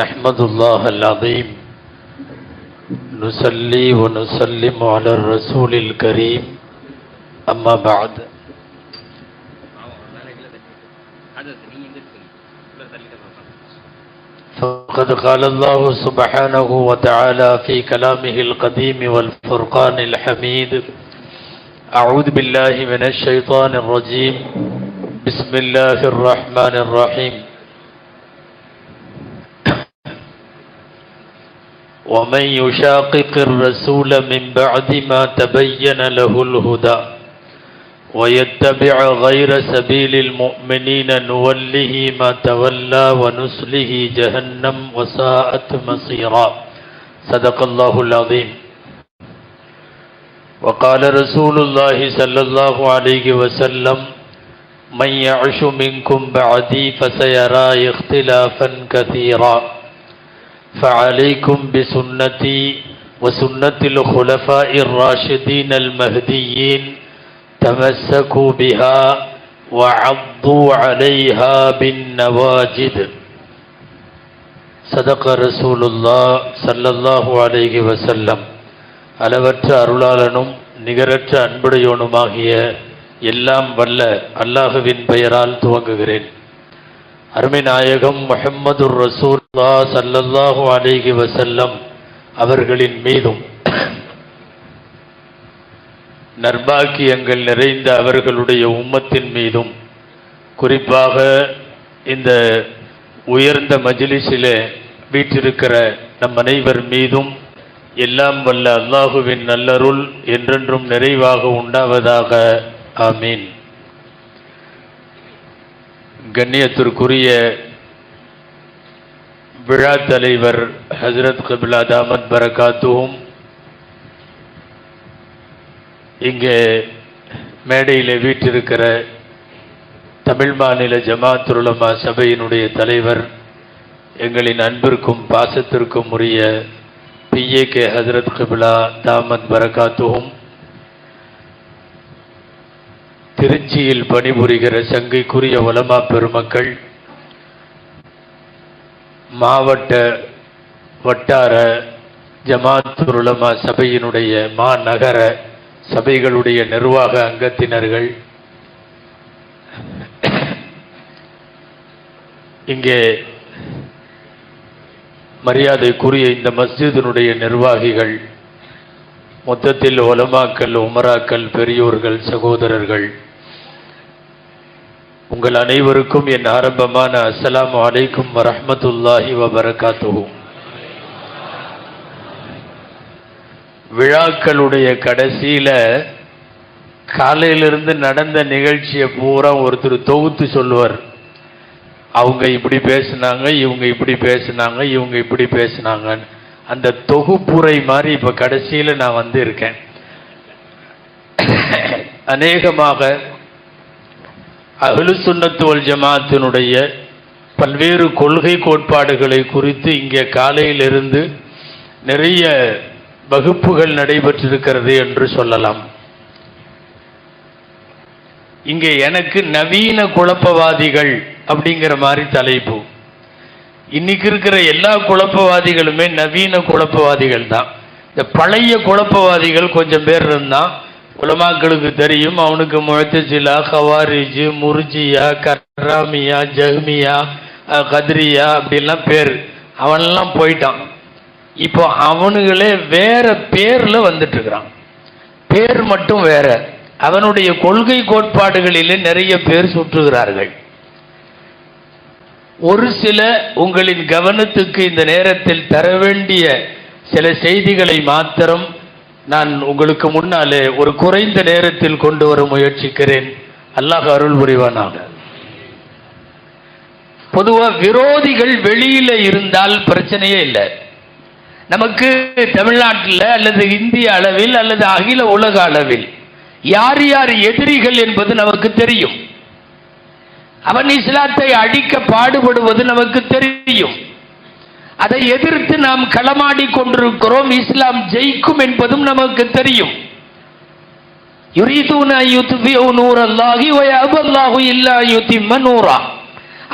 نحمد الله العظيم نصلي ونسلم على الرسول الكريم أما بعد فقد قال الله سبحانه وتعالى في كلامه القديم والفرقان الحميد أعوذ بالله من الشيطان الرجيم بسم الله الرحمن الرحيم ومن يشاقق الرسول من بعد ما تبين له الهدى ويتبع غير سبيل المؤمنين نوله ما تولى ونصله جهنم وساءت مصيرا صدق الله العظيم. وقال رسول الله صلى الله عليه وسلم من يعش منكم بعدي فسيرى اختلافا كثيرا فعليكم بسنتي وسنة الخلفاء الراشدين المهديين تمسكوا بها وعضوا عليها بالنواجذ صدق رسول الله صلى الله عليه وسلم. அளவற்ற அருளாளனும் நிகரற்ற அன்புடையோனுமாகிய எல்லாம் வல்ல அல்லாஹுவின் பெயரால் துவங்குகிறேன். அருமை நாயகம் முஹம்மதுர் ரசூலுல்லாஹ் ஸல்லல்லாஹு அலைஹி வஸல்லம் அவர்களின் மீதும் நற்பாக்கியங்கள் நிறைந்த அவர்களுடைய உம்மத்தின் மீதும் குறிப்பாக இந்த உயர்ந்த மஜ்லிஸிலே வீற்றிருக்கிற நம் அனைவர் மீதும் எல்லாம் வல்ல அல்லாஹுவின் நல்லருள் என்றென்றும் நிறைவாக உண்டாவதாக. ஆமீன். கண்ணியத்திற்குரிய விழா தலைவர் ஹஜ்ரத் கிப்லா தாமத் பரகாத்துஹும், இங்கே மேடையில் வீற்றிருக்கிற தமிழ் மாநில ஜமாத்துல் உலமா சபையினுடைய தலைவர், எங்களின் அன்பிற்கும் பாசத்திற்கும் உரிய PAK ஹஜ்ரத் கிப்லா தாமத் பரகாத்துஹும், திருச்சியில் பணிபுரிகிற சங்கைக்குரிய உலமா பெருமக்கள், மாவட்ட வட்டார ஜமாத்துல் உலமா சபையினுடைய மாநகர சபைகளுடைய நிர்வாக அங்கத்தினர்கள், இங்கே மரியாதைக்குரிய இந்த மஸ்ஜிதினுடைய நிர்வாகிகள், மொத்தத்தில் உலமாக்கள், உமராக்கள், பெரியோர்கள், சகோதரர்கள், உங்கள் அனைவருக்கும் என் ஆரம்பமான அஸ்ஸலாமு அலைக்கும் வரஹ்மத்துல்லாஹி வபரகாத்துஹு. விழாக்களுடைய கடைசியில காலையிலிருந்து நடந்த நிகழ்ச்சியை பூரா ஒருத்தர் தொகுத்து சொல்லுவார். அவங்க இப்படி பேசினாங்க, இவங்க இப்படி பேசினாங்க, இவங்க இப்படி பேசினாங்க. அந்த தொகுப்புரை மாதிரி இப்ப கடைசியில நான் வந்து இருக்கேன். அநேகமாக அஹ்லு சுன்னத் வல் ஜமாஅத்தினுடைய பல்வேறு கொள்கை கோட்பாடுகளை குறித்து இங்கே காலையிலிருந்து நிறைய வகுப்புகள் நடைபெற்றிருக்கிறது என்று சொல்லலாம். இங்கே எனக்கு நவீன குழப்பவாதிகள் அப்படிங்கிற மாதிரி தலைப்பு. இன்னைக்கு இருக்கிற எல்லா குழப்பவாதிகளுமே நவீன குழப்பவாதிகள் தான். இந்த பழைய குழப்பவாதிகள் கொஞ்சம் பேர் இருந்தான், உலமாக்களுக்கு தெரியும். அவனுக்கு முஅத்தசிலா, கவாரிஜ், முர்ஜியா, கர்ராமியா, ஜஹ்மியா, கத்ரியா அப்படிலாம் பேர். அவனெல்லாம் போயிட்டான். இப்போ அவனுங்களே வேற பேர்ல வந்துட்டு இருக்கிறான். பேர் மட்டும் வேற. அவனுடைய கொள்கை கோட்பாடுகளிலே நிறைய பேர் சுற்றுகிறார்கள். ஒரு சில உங்களின் கவனத்துக்கு இந்த நேரத்தில் தர வேண்டிய சில செய்திகளை மாத்திரம் நான் உங்களுக்கு முன்னாலே ஒரு குறைந்த நேரத்தில் கொண்டு வர முயற்சிக்கிறேன். அல்லாஹ் அருள் புரிவானாக. பொதுவா விரோதிகள் வெளியில இருந்தால் பிரச்சனையே இல்லை. நமக்கு தமிழ்நாட்டில் அல்லது இந்திய அளவில் அல்லது அகில உலக அளவில் யார் யார் எதிரிகள் என்பது நமக்கு தெரியும். அவன் இஸ்லாத்தை அழிக்க பாடுபடுவது நமக்கு தெரியும். அதை எதிர்த்து நாம் களமாடி கொண்டிருக்கிறோம். இஸ்லாம் ஜெயிக்கும் என்பதும் நமக்கு தெரியும். யுரீதுன யுத்ஃபிஉ நூரல்லாஹி வ யஅபல்லாஹு இல்லா யுத்திம்ம நூரா.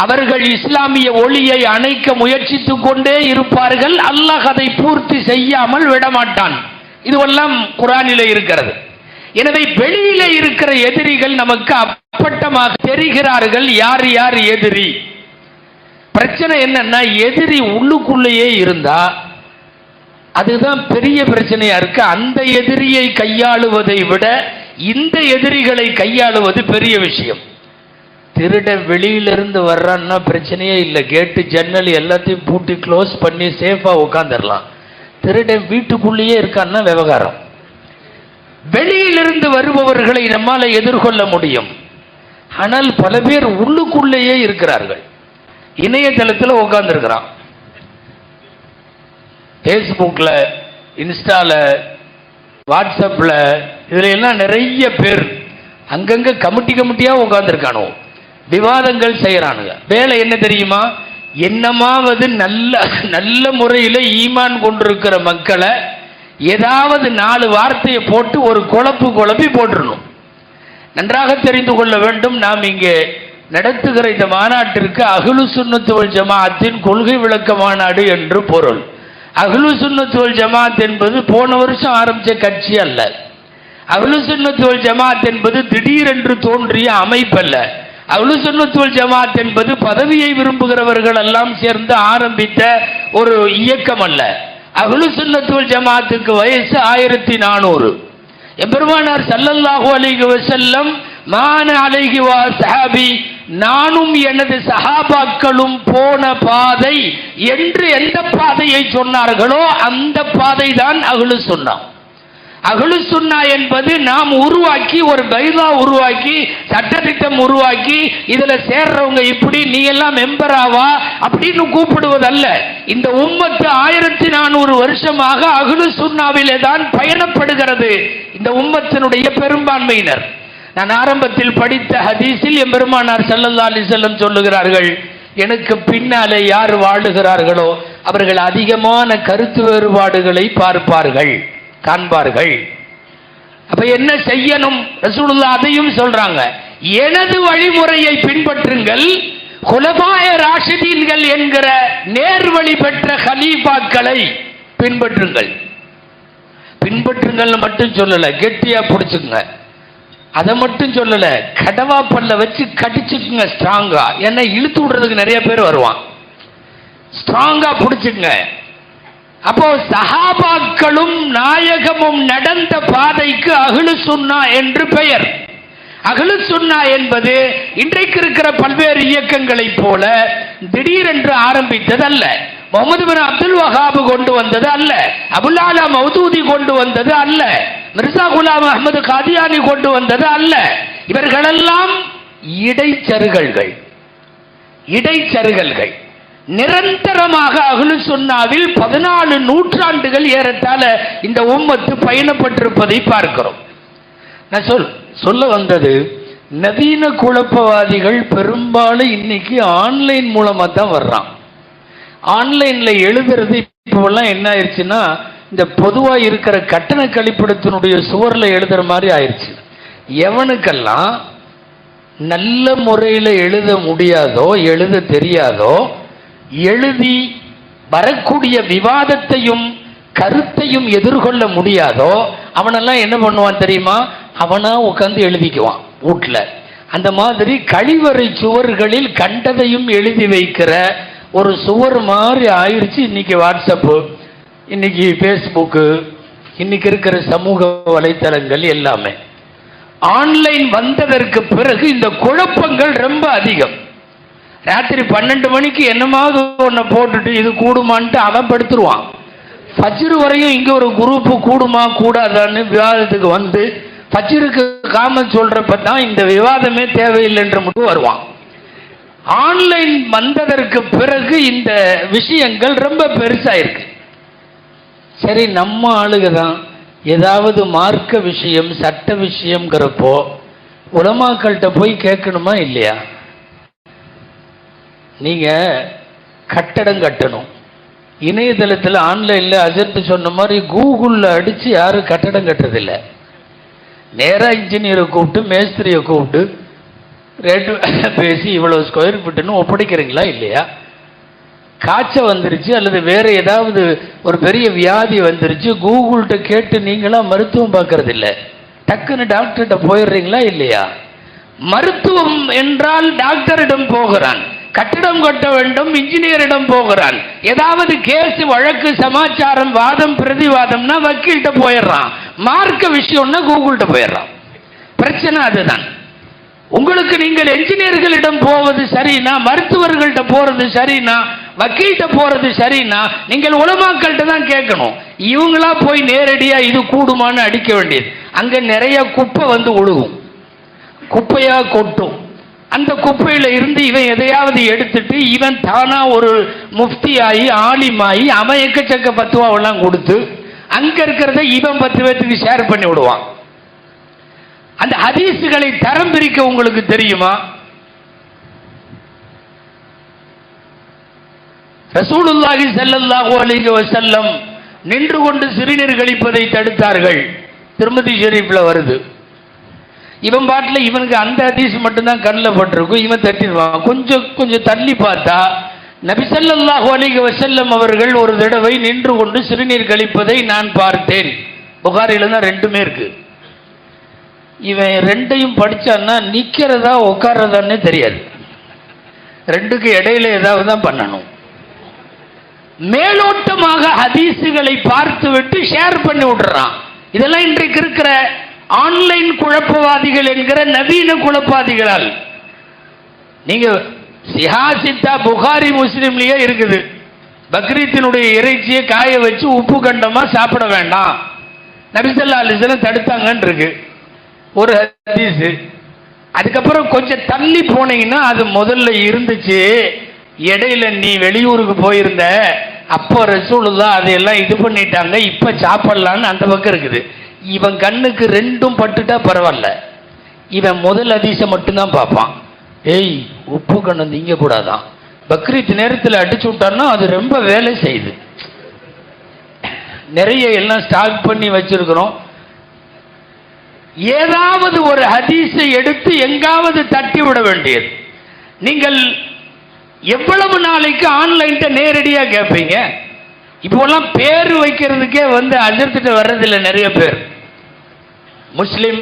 அவர்கள் இஸ்லாமிய ஒளியை அணைக்க முயற்சித்துக் கொண்டே இருப்பார்கள். அல்லாஹ் அதை பூர்த்தி செய்யாமல் விடமாட்டான். இதுவெல்லாம் குர்ஆனிலே இருக்கிறது. எனவே வெளியிலே இருக்கிற எதிரிகள் நமக்கு அப்பட்டமாக தெரிகிறார்கள். யார் யார் எதிரி? பிரச்சனை என்னன்னா, எதிரி உள்ளுக்குள்ளேயே இருந்தா அதுதான் பெரிய பிரச்சனையா இருக்கு. அந்த எதிரியை கையாளுவதை விட இந்த எதிரிகளை கையாளுவது பெரிய விஷயம். திருட வெளியிலிருந்து வர்றான்னா பிரச்சனையே இல்லை. கேட்டு ஜன்னல் எல்லாத்தையும் பூட்டி க்ளோஸ் பண்ணி சேஃபா உட்காந்துடலாம். திருடன் வீட்டுக்குள்ளேயே இருக்கான்னா விவகாரம். வெளியிலிருந்து வருபவர்களை நம்மால எதிர்கொள்ள முடியும். ஆனால் பல பேர் உள்ளுக்குள்ளேயே இருக்கிறார்கள். இணையதளத்தில் உட்கார்ந்துருக்கிறான், ஃபேஸ்புக்ல, இன்ஸ்டால, வாட்ஸ்அப்ல, இதுல எல்லாம் நிறைய பேர் அங்கங்க கமிட்டியா உட்கார்ந்துருக்கானோ, விவாதங்கள் செய்யறானுங்க. வேலை என்ன தெரியுமா? என்னமாவது நல்ல முறையில் ஈமான் கொண்டிருக்கிற மக்களை ஏதாவது 4 வார்த்தையை போட்டு ஒரு குழப்பி போட்டுடணும். நன்றாக தெரிந்து கொள்ள வேண்டும், நாம் இங்கே நடத்துகிற இந்த மாநாட்டிற்கு அஹ்லு சுன்னத் வல் ஜமாஅத்தின் கொள்கை விளக்க மாநாடு என்று பொருள். அஹ்லு சுன்னத் வல் ஜமாஅத் என்பது போன வருஷம் ஆரம்பிச்ச கட்சி அல்ல. அஹ்லு சுன்னத் வல் ஜமாஅத் என்பது திடீரென்று தோன்றிய அமைப்பல்ல. அஹ்லு சுன்னத் வல் ஜமாஅத் என்பது பதவியை விரும்புகிறவர்கள் எல்லாம் சேர்ந்து ஆரம்பித்த ஒரு இயக்கம் அல்ல. அஹ்லு சுன்னத் வல் ஜமாஅத்துக்கு வயசு 1400. எம்பெருமானார் ஸல்லல்லாஹு அலைஹி வஸல்லம் மான அலைஹி வ ஸஹாபி, நானும் எனது சஹாபாக்களும் போன பாதை என்று எந்த பாதையை சொன்னார்களோ அந்த பாதை தான் அஹ்லு சுன்னா. அஹ்லு சுன்னா என்பது நாம் உருவாக்கி ஒரு பைதா உருவாக்கி சட்டத்திட்டம் உருவாக்கி இதுல சேர்றவங்க இப்படி நீ எல்லாம் மெம்பராவா அப்படின்னு கூப்பிடுவதல்ல. இந்த உம்மத்து 1400 வருஷமாக அஹ்லு சுன்னாவிலே தான் பயணப்படுகிறது. இந்த உம்மத்தினுடைய பெரும்பான்மையினர். நான் ஆரம்பத்தில் படித்த ஹதீஸில் எம்பெருமானார் ஸல்லல்லாஹு அலைஹி வஸல்லம் சொல்லுகிறார்கள், எனக்கு பின்னாலே யார் வாழுகிறார்களோ அவர்கள் அதிகமான கருத்து வேறுபாடுகளை காண்பார்கள். அப்ப என்ன செய்யணும்? ரசூலுல்லாஹ் அதையும் சொல்றாங்க, எனது வழிமுறையை பின்பற்றுங்கள், குலபாய ராஷிதீன்கள் என்கிற நேர்வழி பெற்ற கலீஃபாக்களை பின்பற்றுங்கள். மட்டும் சொல்லல, கெட்டியா பிடிச்சுங்க. அதை மட்டும் சொல்லல, கடவா பல்ல வச்சு கடிச்சுக்குங்க ஸ்ட்ராங்கா. ஏன்னா இழுத்து விடுறதுக்கு நிறைய பேர் வருவான். ஸ்ட்ராங்கா பிடிச்சுங்க. அப்போ சஹாபாக்களும் நாயகமும் நடந்த பாதைக்கு அஹ்லு சுன்னா என்று பெயர். அஹ்லு சுன்னா என்பது இன்றைக்கு இருக்கிற பல்வேறு இயக்கங்களை போல திடீரென்று ஆரம்பித்தது அல்ல. முகமது பின் அப்துல் வஹாப் கொண்டு வந்தது அல்ல. அபுல் ஆலா மௌதூதி கொண்டு வந்தது அல்ல. மிர்சா குலாம் அஹ்மது காதியானி கொண்டு வந்தது அல்ல. இவர்களெல்லாம் இடைச்சருகல்கள். நிரந்தரமாக அஹ்லு சுன்னாவில் 14 நூற்றாண்டுகள் ஏறத்தாழ இந்த உம்மத்து பயணப்பட்டிருப்பதை பார்க்கிறோம். நான் சொல்ல வந்தது, நவீன குழப்பவாதிகள் பெரும்பாலும் இன்னைக்கு ஆன்லைன் மூலமா தான் வர்றான். ஆன்லைன்ல எழுதுறது இப்பெல்லாம் என்ன ஆயிடுச்சுன்னா, இந்த பொதுவா இருக்கிற கட்டண கழிப்பிடத்தினுடைய சுவர்ல எழுதுற மாதிரி ஆயிடுச்சு. எவனுக்கெல்லாம் நல்ல முறையில் எழுத முடியாதோ, எழுத தெரியாதோ, எழுதி வரக்கூடிய விவாதத்தையும் கருத்தையும் எதிர்கொள்ள முடியாதோ அவனெல்லாம் என்ன பண்ணுவான் தெரியுமா? அவனா உட்காந்து எழுதிக்குவான் வீட்டில். அந்த மாதிரி கழிவறை சுவர்களில் கண்டதையும் எழுதி வைக்கிற ஒரு சுவர் மாதிரி ஆயிடுச்சு இன்னைக்கு வாட்ஸ்அப்பு, இன்னைக்கு ஃபேஸ்புக்கு, இன்னைக்கு இருக்கிற சமூக வலைத்தளங்கள் எல்லாமே. ஆன்லைன் வந்ததற்கு பிறகு இந்த குழப்பங்கள் ரொம்ப அதிகம். ராத்திரி 12 மணிக்கு என்னமாவது ஒன்றை போட்டுட்டு இது கூடுமான்ட்டு அவன் படுத்துருவான். ஃபஜ்ர் வரையும் இங்கே ஒரு குரூப்பு கூடுமா கூடாதான்னு விவாதத்துக்கு வந்து ஃபஜ்ருக்கு காமன் சொல்றப்ப தான் இந்த விவாதமே தேவையில்லைன்ற மட்டும் வருவான். ஆன்லைன் வந்ததற்கு பிறகு இந்த விஷயங்கள் ரொம்ப பெருசாயிருக்கு. சரி, நம்ம ஆளுக தான் ஏதாவது மார்க்க விஷயம் சட்ட விஷயம்ங்கிறப்போ உலமாக்கள்கிட்ட போய் கேட்கணுமா இல்லையா? நீங்க கட்டடம் கட்டணும், இணையதளத்தில் ஆன்லைன்ல அஜர்த்து சொன்ன மாதிரி கூகுளில் அடிச்சு யாரும் கட்டடம் கட்டுறதில்லை. நேராக இன்ஜினியரை கூப்பிட்டு மேஸ்திரியை கூப்பிட்டு ரேட்டு பேசி இவ்வளவு ஸ்கொயர் ஃபீட்டுன்னு ஒப்படைக்கிறீங்களா இல்லையா? காய்ச்சல் வந்துருச்சு அல்லது வேற ஏதாவது ஒரு பெரிய வியாதி வந்துருச்சு, கூகுள்கிட்ட கேட்டு நீங்களாம் மருத்துவம் பார்க்கறது இல்லை, டக்குன்னு டாக்டர்கிட்ட போயிடுறீங்களா இல்லையா? மருத்துவம் என்றால் டாக்டரிடம் போகிறான், கட்டிடம் கட்ட வேண்டும் இன்ஜினியரிடம் போகிறான், ஏதாவது கேஸ் வழக்கு சமாச்சாரம் வாதம் பிரதிவாதம்னா வக்கீல்கிட்ட போயிடுறான், மார்க்க விஷயம்னா கூகுள்கிட்ட போயிடுறான். பிரச்சனை அதுதான். உங்களுக்கு நீங்கள் என்ஜினியர்களிடம் போவது சரினா, மருத்துவர்கள்ட்ட போறது சரினா, வக்கீல்கிட்ட போறது சரினா, நீங்கள் உலமாக்கள்கிட்ட தான் கேட்கணும். இவங்களா போய் நேரடியா இது கூடுமான்னு அடிக்க வேண்டியது. அங்க நிறைய குப்பை வந்து ஒழுகும், குப்பையா கொட்டும். அந்த குப்பையில இருந்து இவன் எதையாவது எடுத்துட்டு இவன் தானா ஒரு முஃப்தியாயி ஆலிமாயி அவன் எக்கச்சக்க பத்துவாவெல்லாம் கொடுத்து அங்க இருக்கிறத இவன் 10 பேருக்கு ஷேர் பண்ணி விடுவான். அந்த ஹதீஸுகளை தரம் பிரிக்க உங்களுக்கு தெரியுமா? ரசூலுல்லாஹி ஸல்லல்லாஹு அலைஹி வஸல்லம் நின்று கொண்டு சிறுநீர் கழிப்பதை தடுத்தார்கள். திருமதி ஷெரீஃப்ல வருது. இவன் பாட்டில் இவனுக்கு அந்த ஹதீஸ் மட்டும்தான் கண்ணில் பட்டிருக்கும், இவன் தட்டிடுவான். கொஞ்சம் தள்ளி பார்த்தா நபி ஸல்லல்லாஹு அலைஹி வஸல்லம் அவர்கள் ஒரு தடவை நின்று கொண்டு சிறுநீர் கழிப்பதை நான் பார்த்தேன். புகாரில தான் ரெண்டுமே இருக்கு. இவன் ரெண்டையும் படிச்சான்னா நிக்கிறதா உட்கார்றதான்னே தெரியாது. ரெண்டுக்கு இடையில ஏதாவது தான் பண்ணணும். மேலோட்டமாக ஹதீஸுகளை பார்த்து விட்டு ஷேர் பண்ணி விடுறான். இதெல்லாம் இன்றைக்கு இருக்கிற ஆன்லைன் குழப்பவாதிகள் என்கிற நவீன குழப்பவாதிகளால். நீங்க சிஹாசித்தா புகாரி முஸ்லிம்லயே இருக்குது, பக்ரீத்தினுடைய இறைச்சியை காய வச்சு உப்பு கண்டமா சாப்பிட வேண்டாம், நபி ஸல்லல்லாஹு அலைஹி வஸல்லம் தடுத்தாங்கன்னு இருக்கு ஒரு ஹதீஸ். அதுக்கப்புறம் கொஞ்சம் தள்ளி போனீங்கன்னா அது முதல்ல இருந்துச்சு, இடையில நீ வெளியூருக்கு போயிருந்த அப்போ ரசூலுல்லாஹ் அதையெல்லாம் இது பண்ணிட்டாங்க, இப்ப சாப்பிடலான்னு அந்த பக்கம் இருக்குது. இவன் கண்ணுக்கு ரெண்டும் பட்டுட்டா பரவாயில்ல, இவன் முதல் ஹதீஸை மட்டும்தான் பார்ப்பான். ஏய் உப்பு கண்ணு திங்க கூடாதான், பக்ரீத் நேரத்தில் அடிச்சு விட்டான்னா அது ரொம்ப வேலை செய்யுது, நிறைய எல்லாம் ஸ்டாக் பண்ணி வச்சிருக்கிறோம். ஏதாவது ஒரு ஹதீஸை எடுத்து எங்காவது தட்டி விட வேண்டியது. நீங்கள் எவ்வளவு நாளைக்கு ஆன்லைன்ட்ட நேரடியா கேட்பீங்க? இப்போலாம் பேரு வைக்கிறதுக்கே வந்து அஜர்த்திட்ட வர்றதில்லை நிறைய பேர். முஸ்லிம்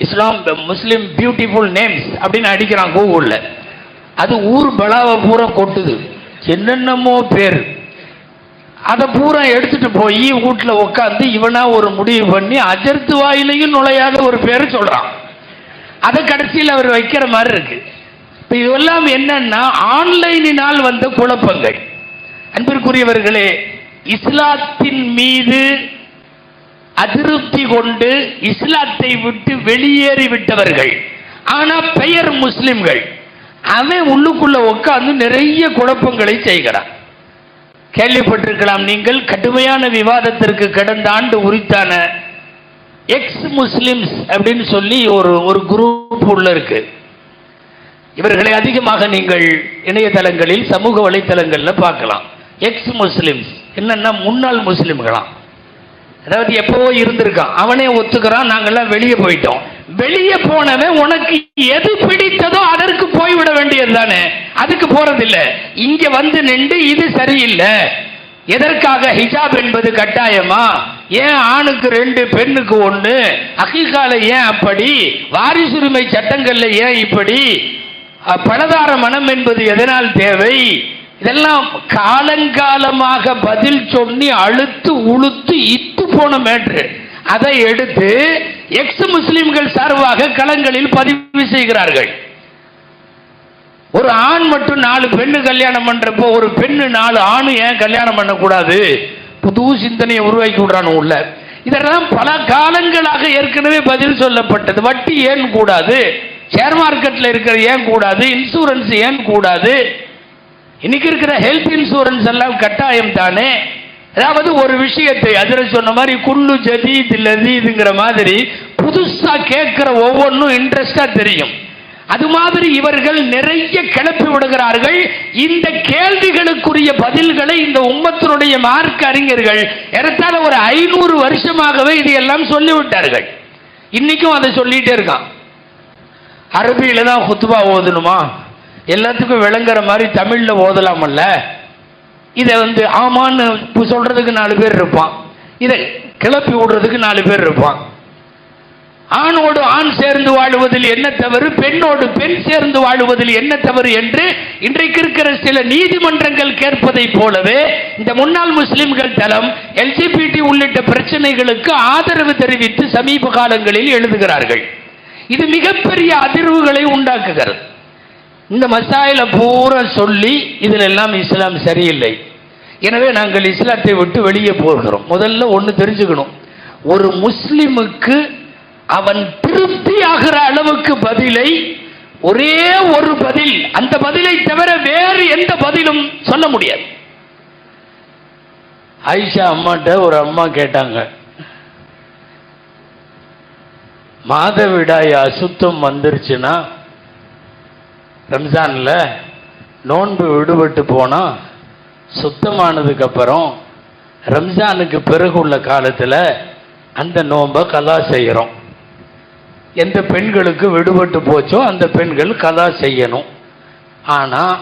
இஸ்லாம் முஸ்லிம் பியூட்டிஃபுல் நேம்ஸ் அப்படின்னு அடிக்கிறான் கூகுள்ல. அது ஊர் பலாவை பூரா கொட்டுது, என்னென்னமோ பேர். அதை பூரா எடுத்துட்டு போய் வீட்டில் உட்காந்து இவனா ஒரு முடிவு பண்ணி அஜர்த்து வாயிலையும் நுழையாத ஒரு பேர் சொல்றான். அதை கடைசியில் அவர் வைக்கிற மாதிரி இருக்கு. இப்ப இதெல்லாம் என்னன்னா ஆன்லைனினால் வந்த குழப்பங்கள். அன்பிற்குரியவர்களே, இஸ்லாத்தின் மீது அதிருப்தி கொண்டு இஸ்லாத்தை விட்டு வெளியேறி விட்டவர்கள், ஆனா பெயர் முஸ்லிம்கள், அவன் உள்ளுக்குள்ள உட்கார்ந்து நிறைய குழப்பங்களை செய்கிறான். கேள்விப்பட்டிருக்கலாம் நீங்கள், கடுமையான விவாதத்திற்கு கடந்த ஆண்டு உரித்தான எக்ஸ் முஸ்லிம்ஸ் அப்படின்னு சொல்லி ஒரு குரூப் உள்ள இருக்கு. இவர்களை அதிகமாக நீங்கள் இணையதளங்களில் சமூக வலைத்தளங்கள்ல பார்க்கலாம். எக்ஸ் முஸ்லிம்ஸ் என்னன்னா முன்னாள் முஸ்லிம்களாம், அதாவது எப்பவோ இருந்திருக்கான், அவனே ஒத்துக்கிறான், நாங்கெல்லாம் வெளியே போயிட்டோம். வெளியே போனவன் உனக்கு எது பிடித்ததோ அதற்கு போய்விட வேண்டியது தானே, அதுக்கு போறதில்லை. இங்க வந்து நின்று இது சரியில்லை, எதற்காக ஹிஜாப் என்பது கட்டாயமா, ஏன் ஆணுக்கு 2 பெண்ணுக்கு 1, அகீகால ஏன் அப்படி, வாரிசுரிமை சட்டங்கள்ல ஏன் இப்படி, பலதார மனம் என்பது எதனால் தேவை, இதெல்லாம் காலங்காலமாக பதில் சொல்லி அழுத்து உளுத்து இத்து போன மேட்ரு. அதை எடுத்து எக்ஸ் முஸ்லிம்கள் சார்பாக களங்களில் பதிவு செய்கிறார்கள். ஒரு ஆண் மட்டும் 4 பெண்ணு கல்யாணம் பண்றப்போ ஒரு பெண்ணு 4 ஆணு ஏன் கல்யாணம் பண்ணக்கூடாது, புது சிந்தனையை உருவாக்கி விடுறானு உள்ள. இதெல்லாம் பல காலங்களாக ஏற்கனவே பதில் சொல்லப்பட்டது. வட்டி ஏன் கூடாது, ஷேர் மார்க்கெட்ல இருக்கிற ஏன் கூடாது, இன்சூரன்ஸ் ஏன் கூடாது, இன்னைக்கு இருக்கிற ஹெல்த் இன்சூரன்ஸ் எல்லாம் கட்டாயம் தானே. அதாவது ஒரு விஷயத்தை அதில் சொன்ன மாதிரி குல்லு ஜதீத் லதீதுங்கிற மாதிரி புதுசா கேட்கிற ஒவ்வொன்றும் இன்ட்ரெஸ்டா தெரியும். அது மாதிரி இவர்கள் நிறைய கிளப்பி விடுகிறார்கள். இந்த கேள்விகளுக்குரிய பதில்களை இந்த உம்மத்தினுடைய மார்க்க அறிஞர்கள் ஏறத்தாழ ஒரு 500 வருஷமாகவே இதையெல்லாம் சொல்லிவிட்டார்கள். இன்னைக்கும் அதை சொல்லிட்டே இருக்கான். அரபியில தான் குத்துபா ஓதணுமா? எல்லாத்துக்கும் விளங்குற மாதிரி தமிழ்ல ஓதலாமல்ல? இதை ஆமான்னு சொல்றதுக்கு 4 பேர் இருப்பான், இதை கிளப்பி விடுறதுக்கு 4 பேர் இருப்பான். ஆணோடு ஆண் சேர்ந்து வாழுவதில் என்ன தவறு, பெண்ணோடு பெண் சேர்ந்து வாழுவதில் என்ன தவறு என்று இன்றைக்கு இருக்கிற சில நீதிமன்றங்கள் கேட்பதை போலவே இந்த முன்னாள் முஸ்லிம்கள் தளம் எல்ஜிபிடி உள்ளிட்ட பிரச்சனைகளுக்கு ஆதரவு தெரிவித்து சமீப காலங்களில் எழுதுகிறார்கள். இது மிகப்பெரிய அதிர்வுகளை உண்டாக்குகிறது. இந்த மசாயில பூரா சொல்லி இதில் எல்லாம் இஸ்லாம் சரியில்லை, எனவே நாங்கள் இஸ்லாத்தை விட்டு வெளியே போகிறோம். முதல்ல ஒன்று தெரிஞ்சுக்கணும், ஒரு முஸ்லிமுக்கு அவன் திருப்தியாகிற அளவுக்கு பதிலை, ஒரே ஒரு பதில், அந்த பதிலை தவிர வேறு எந்த பதிலும் சொல்ல முடியாது. ஆயிஷா அம்மாட்ட ஒரு அம்மா கேட்டாங்க, மாதவிடாய் அசுத்தம் வந்துருச்சுன்னா ரம்ஜான்ல நோன்பு விடுபட்டு போனா சுத்தமானதுக்கு அப்புறம் ரம்ஜானுக்கு பிறகு உள்ள காலத்தில் அந்த நோன்பை கலா செய்கிறோம். எந்த பெண்களுக்கு விடுபட்டு போச்சோ அந்த பெண்கள் கலா செய்யணும். ஆனால்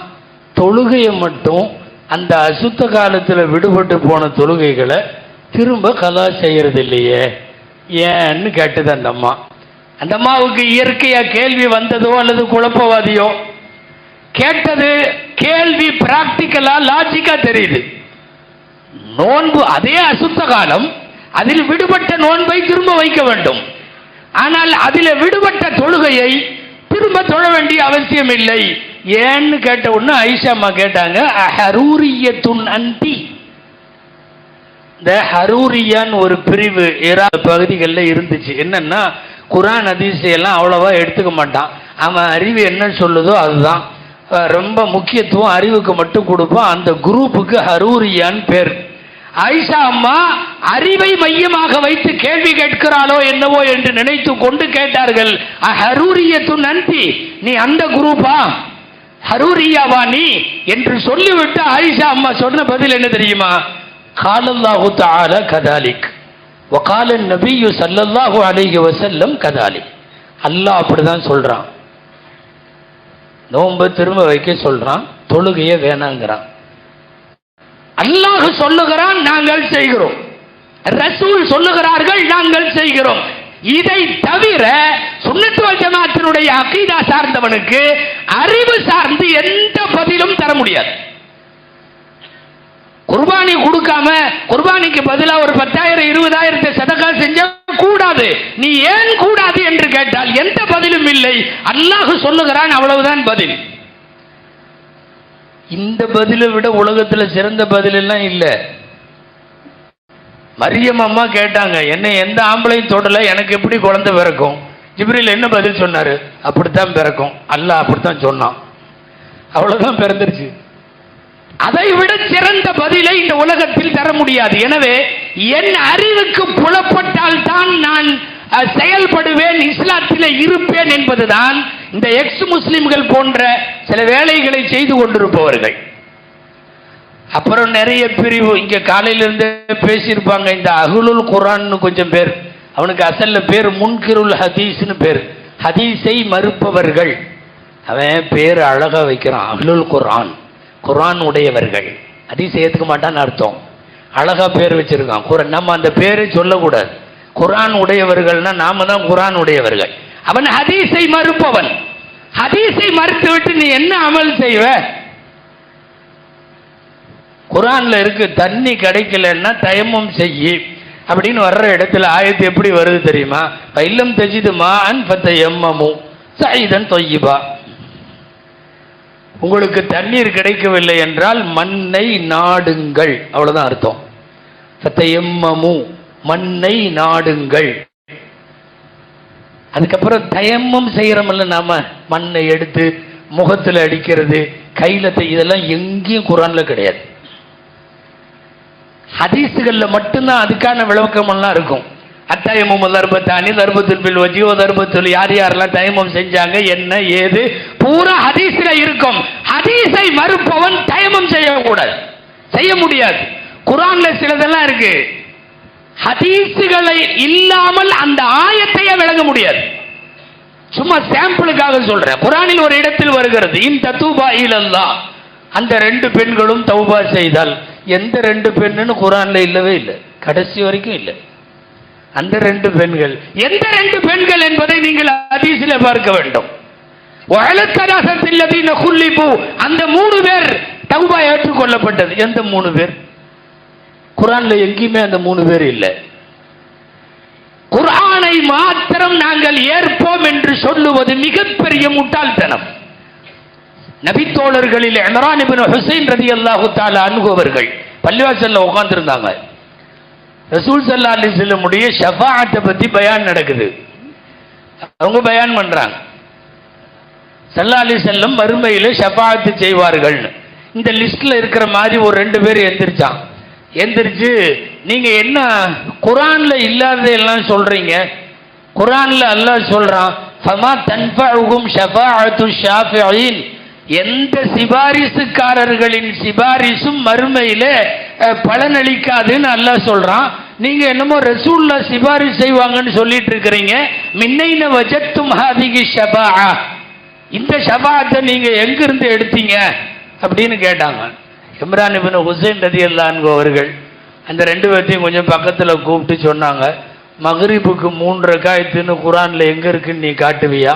தொழுகையை மட்டும் அந்த அசுத்த காலத்தில் விடுபட்டு போன தொழுகைகளை திரும்ப கலா செய்யறது இல்லையே, ஏன்னு கேட்டது அந்த அம்மா. அந்த அம்மாவுக்கு இயற்கையா கேள்வி வந்ததோ அல்லது குழப்பவாதியோ? கேட்டது கேள்வி பிராக்டிக்கலா லாஜிக்கா தெரியுது. நோன்பு அதே அசுத்த காலம், அதில் விடுபட்ட நோன்பை திரும்ப வைக்க வேண்டும். ஆனால் அதில் விடுபட்ட தொழுகையை திரும்ப தொழ வேண்டிய அவசியம் இல்லை, ஏன்னு கேட்ட உடனே ஆயிஷா அம்மா கேட்டாங்க, ஹரூரியத்துன் அன்தி. இந்த ஹரூரியான்னு ஒரு பிரிவு ஈராக் பகுதிகளில் இருந்துச்சு. என்னன்னா, குரான் ஹதீஸையெல்லாம் அவ்வளவா எடுத்துக்க மாட்டான். அவன் அறிவு என்ன சொல்லுதோ அதுதான் ரொம்ப முக்கியத்துவம், அறிவுக்கு மட்டும் கொடுப்பான். அந்த குரூப்புக்கு ஹரூரியான்னு பேர். ஆயிஷா அம்மா அறிவை மையமாக வைத்து கேள்வி கேட்கிறாளோ என்னவோ என்று நினைத்து கொண்டு கேட்டார்கள், ஹரூரியத்துன் அன்தி, நீ அந்த குரூப்பா, ஹரூரியாவா நீ என்று சொல்லிவிட்டு ஆயிஷா அம்மா சொன்ன பதில் என்ன தெரியுமா? காலல்லாஹு தஆலா கதாலிக் வகால நபியு ஸல்லல்லாஹு அலைஹி வஸல்லம் கதாலிக். அல்லாஹ் அப்படிதான் சொல்றான், நோன்பை திரும்ப வைக்க சொல்றான், தொழுகையை வேணாங்கிறான். அல்லாஹ் சொல்லுகிறான், நாங்கள் செய்கிறோம். ரசூல் சொல்லுகிறார்கள், நாங்கள் செய்கிறோம். இதை தவிர சுன்னத் வல் ஜமாஅத்தினுடைய அகீதா சார்ந்தவனுக்கு அறிவு சார்ந்து எந்த பதிலும் தர முடியாது. குர்பானி கொடுக்காம குர்பானிக்கு பதிலாக ஒரு 10,000 20,000 சதகா செஞ்ச கூடாது, நீ ஏன் கூடாது என்று கேட்டால் எந்த பதிலும் இல்லை. அல்லாஹ் சொல்லுகிறான், அவ்வளவுதான் பதில். இந்த பதிலை விட உலகத்தில் சிறந்த பதில் எல்லாம் இல்லை. மரியம் அம்மா கேட்டாங்க, என்ன எந்த ஆம்பளையும் தொடல, எனக்கு எப்படி குழந்தை பிறக்கும்? ஜிப்ரீல் என்ன பதில் சொன்னாரு? அப்படித்தான் பிறக்கும், அல்லாஹ் அப்படித்தான் சொன்னான், அவ்வளவுதான் பிறந்துருச்சு. அதை விட சிறந்த பதிலை இந்த உலகத்தில் தர முடியாது. எனவே என் அறிவுக்கு புலப்பட்டால் தான் நான் செயல்படுவேன், இஸ்லாத்திலே இருப்பேன் என்பதுதான் இந்த எக்ஸ் முஸ்லிம்கள் போன்ற சில வேலைகளை செய்து கொண்டிருப்பவர்கள். அப்புறம் நிறைய பிரிவு இங்க காலையிலிருந்து பேசியிருப்பாங்க. இந்த அஹ்லுல் குர்ஆன் கொஞ்சம் பேர், அவனுக்கு அசல்ல பேர் முன்கிருல் ஹதீஸ்னு பேர், ஹதீஸை மறுப்பவர்கள். அவன் பேர் அழகா வைக்கிறான், அஹ்லுல் குர்ஆன், குர்ஆன் உடையவர்கள். ஹதீஸ் ஏத்துக்க மாட்டான்னு அர்த்தம், அழகா பேர் வச்சிருக்கான். நம்ம அந்த பேரை சொல்லக்கூடாது. குர்ஆன் உடையவர்கள்னா நாம தான் குர்ஆன் உடையவர்கள். அவன் ஹதீஸை மறுப்பவன். ஹதீஸை மறுத்து விட்டு நீ என்ன அமல் செய்வ? குர்ஆன்ல இருக்கு, தண்ணி கிடைக்கலன்னா தயம்மம் செய்யி அப்படின்னு வர்ற இடத்துல ஆயத்து எப்படி வருது தெரியுமா? இல்லம் தஜிது மாஅன் ஃபதயம்மமு ஸஈதன் தய்யிபா. உங்களுக்கு தண்ணீர் கிடைக்கவில்லை என்றால் மண்ணை நாடுங்கள், அவ்வளவுதான் அர்த்தம். ஃபதயம்மமு, மண்ணை நாடுங்கள். அதுக்கப்புறம் தயம்மம் செய்யறோம்ல, நாம மண்ணை எடுத்து முகத்தில் அடிக்கிறது, கையில, இதெல்லாம் எங்கேயும் குர்ஆன்ல கிடையாது. ஹதீஸுகள்ல மட்டும்தான் அதுக்கான விளக்கம் எல்லாம் இருக்கும். அத்தயமும் தர்பத்தானி, தர்பத்துல் பில் வஜ்ஹி வ தர்பத்துல், யார் யாரெல்லாம் தயமம் செஞ்சாங்க, என்ன ஏது, பூரா ஹதீஸ்ல இருக்கும். ஹதீஸை மறுப்பவன் தயமம் செய்யக்கூடாது, செய்ய முடியாது. குர்ஆன்ல சிலதெல்லாம் இருக்கு, ஹதீஸுகளை இல்லாமல் அந்த ஆயத்தையே விளங்க முடியாது. சும்மா சாம்பிளுக்காக சொல்றேன். குர்ஆனில் ஒரு இடத்தில் வருகிறது, இன் தத்தூபா இலல்லாஹ், அந்த 2 பெண்களும் தௌபா செய்தால். எந்த 2 பெண்ணுன்னு குர்ஆன்ல இல்லவே இல்லை, கடைசி வரைக்கும் இல்லை. அந்த 2 பெண்கள் எந்த 2 பெண்கள் என்பதை நீங்கள் ஹதீஸிலே பார்க்க வேண்டும். அந்த 3 பேர் தௌபா ஏற்றுக்கொள்ளப்பட்டது. எந்த 3 பேர்? குர்ஆன்ல எங்கேயுமே அந்த 3 பேர் இல்லை. குர்ஆனை மாத்திரம் நாங்கள் ஏற்போம் என்று சொல்லுவது மிகப்பெரிய முட்டாள்தனம். நபித்தோழர்களில் இம்ரான் இப்னு ஹுசைன் ரலியல்லாஹு தஆலா அன்ஹு அவர்கள் பள்ளிவாசல்ல உட்கார்ந்திருந்தாங்க. ரசூல் ஸல்லல்லாஹு அலைஹி வஸல்லம் உடைய ஷஃபாஅத்தை பத்தி பயான் நடக்குது. அவங்க பயான் பண்றாங்க, ஸல்லல்லாஹு அலைஹி வஸல்லம் மறுமையில ஷஃபாஅத் செய்வார்கள். இந்த லிஸ்ட்ல இருக்கிற மாதிரி ஒரு 2 பேர் எந்திரிச்சு நீங்க என்ன குர்ஆன்ல இல்லாததெல்லாம் சொல்றீங்க? குர்ஆன்ல அல்லாஹ் சொல்றான், ஃபமா தன்ஃபஉஹும் ஷஃபாஅத்து ஷாஃபிஈன், எந்த சிபாரிசுக்காரர்களின் சிபாரிசும் மறுமையில பலனளிக்காதுன்னு அல்லாஹ் சொல்றான். நீங்க என்னமோ ரசூலுல்லாஹ் சிபாரிசு செய்வாங்கன்னு சொல்லிட்டு இருக்கிறீங்க. மின்னைன வஜத்தும் ஹாதிகி ஷஃபாஅ, இந்த ஷஃபாஅத்தை நீங்க எங்க இருந்து எடுத்தீங்க அப்படின்னு கேட்டாங்க. இம்ரான் இப்னு ஹுசைன் ரலியல்லாஹு அன்ஹு அவர்கள் அந்த 2 பேர்த்தையும் கொஞ்சம் பக்கத்துல கூப்பிட்டு சொன்னாங்க, மக்ரிபுக்கு 3 ரக்காயத்துன்னு குர்ஆன்ல எங்க இருக்குன்னு நீ காட்டுவியா?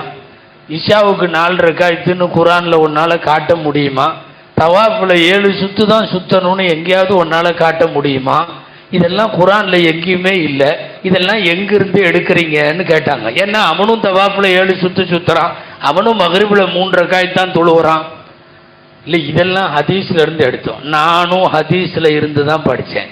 இஷாவுக்கு 4 ரக்காயத்துன்னு குர்ஆன்ல உன்னால காட்ட முடியுமா? தவாஃப்ல 7 சுத்து தான் சுத்தணும்னு எங்கேயாவது உன்னால காட்ட முடியுமா? இதெல்லாம் குர்ஆன்ல எங்கேயுமே இல்லை, இதெல்லாம் எங்கிருந்து எடுக்கிறீங்கன்னு கேட்டாங்க. ஏன்னா அவனும் தவாஃப்ல 7 சுத்து சுத்துறான், அவனும் மக்ரிபுல 3 ரக்காயத்தான் தொழுகிறான். இல்லை, இதெல்லாம் ஹதீஸ்ல இருந்து எடுத்தோம். நானும் ஹதீஸ்ல இருந்து தான் படித்தேன்.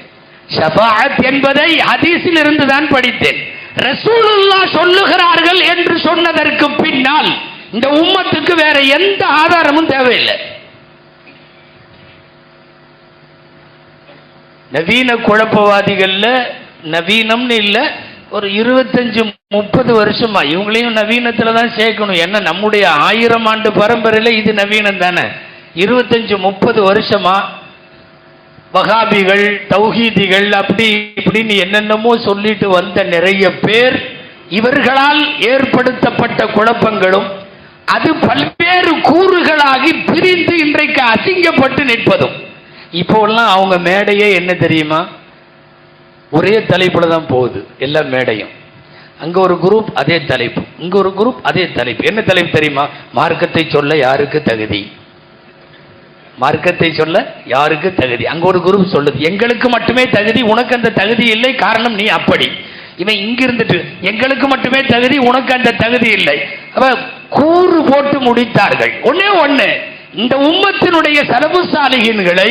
ஷஃபாஅத் என்பதை ஹதீஸில் இருந்து தான் படித்தேன். ரசூலுல்லாஹ் சொல்லுகிறார்கள் என்று சொன்னதற்கு பின்னால் இந்த உம்மத்துக்கு வேற எந்த ஆதாரமும் தேவையில்லை. நவீன குழப்பவாதிகள்ல நவீனம்னு இல்லை, ஒரு 25-30 வருஷமா இவங்களையும் நவீனத்துல தான் சேர்க்கணும். என்ன, நம்முடைய 1000 ஆண்டு பரம்பரையில இது நவீனம் தானே. 25-30 வருஷமா வஹாபிகள், தௌஹீதிகள், அப்படி இப்படின்னு என்னென்னமோ சொல்லிட்டு வந்த நிறைய பேர், இவர்களால் ஏற்படுத்தப்பட்ட குழப்பங்களும் அது பல்வேறு கூறுகளாகி பிரிந்து இன்றைக்கு அசிங்கப்பட்டு நிற்பதும். இப்போல்லாம் அவங்க மேடையே என்ன தெரியுமா, ஒரே தலைப்புல தான் போகுது எல்லா மேடையும். அங்க ஒரு குரூப் அதே தலைப்பு, இங்க ஒரு குரூப் அதே தலைப்பு. என்ன தலைப்பு தெரியுமா? மார்க்கத்தை சொல்ல யாருக்கு தகுதி, மார்க்கத்தை சொல்ல யாருக்கு தகுதி. அங்க ஒரு குரூப் சொல்லுது, எங்களுக்கு மட்டுமே தகுதி, உனக்கு அந்த தகுதி இல்லை, காரணம் நீ அப்படி. இவன் இங்க இருந்துட்டு எங்களுக்கு மட்டுமே தகுதி, உனக்கு அந்த தகுதி இல்லை. அப்ப கூறு போட்டு முடித்தார்கள். ஒண்ணு, இந்த உம்மத்தினுடைய சலபு சாலிஹீன்களை,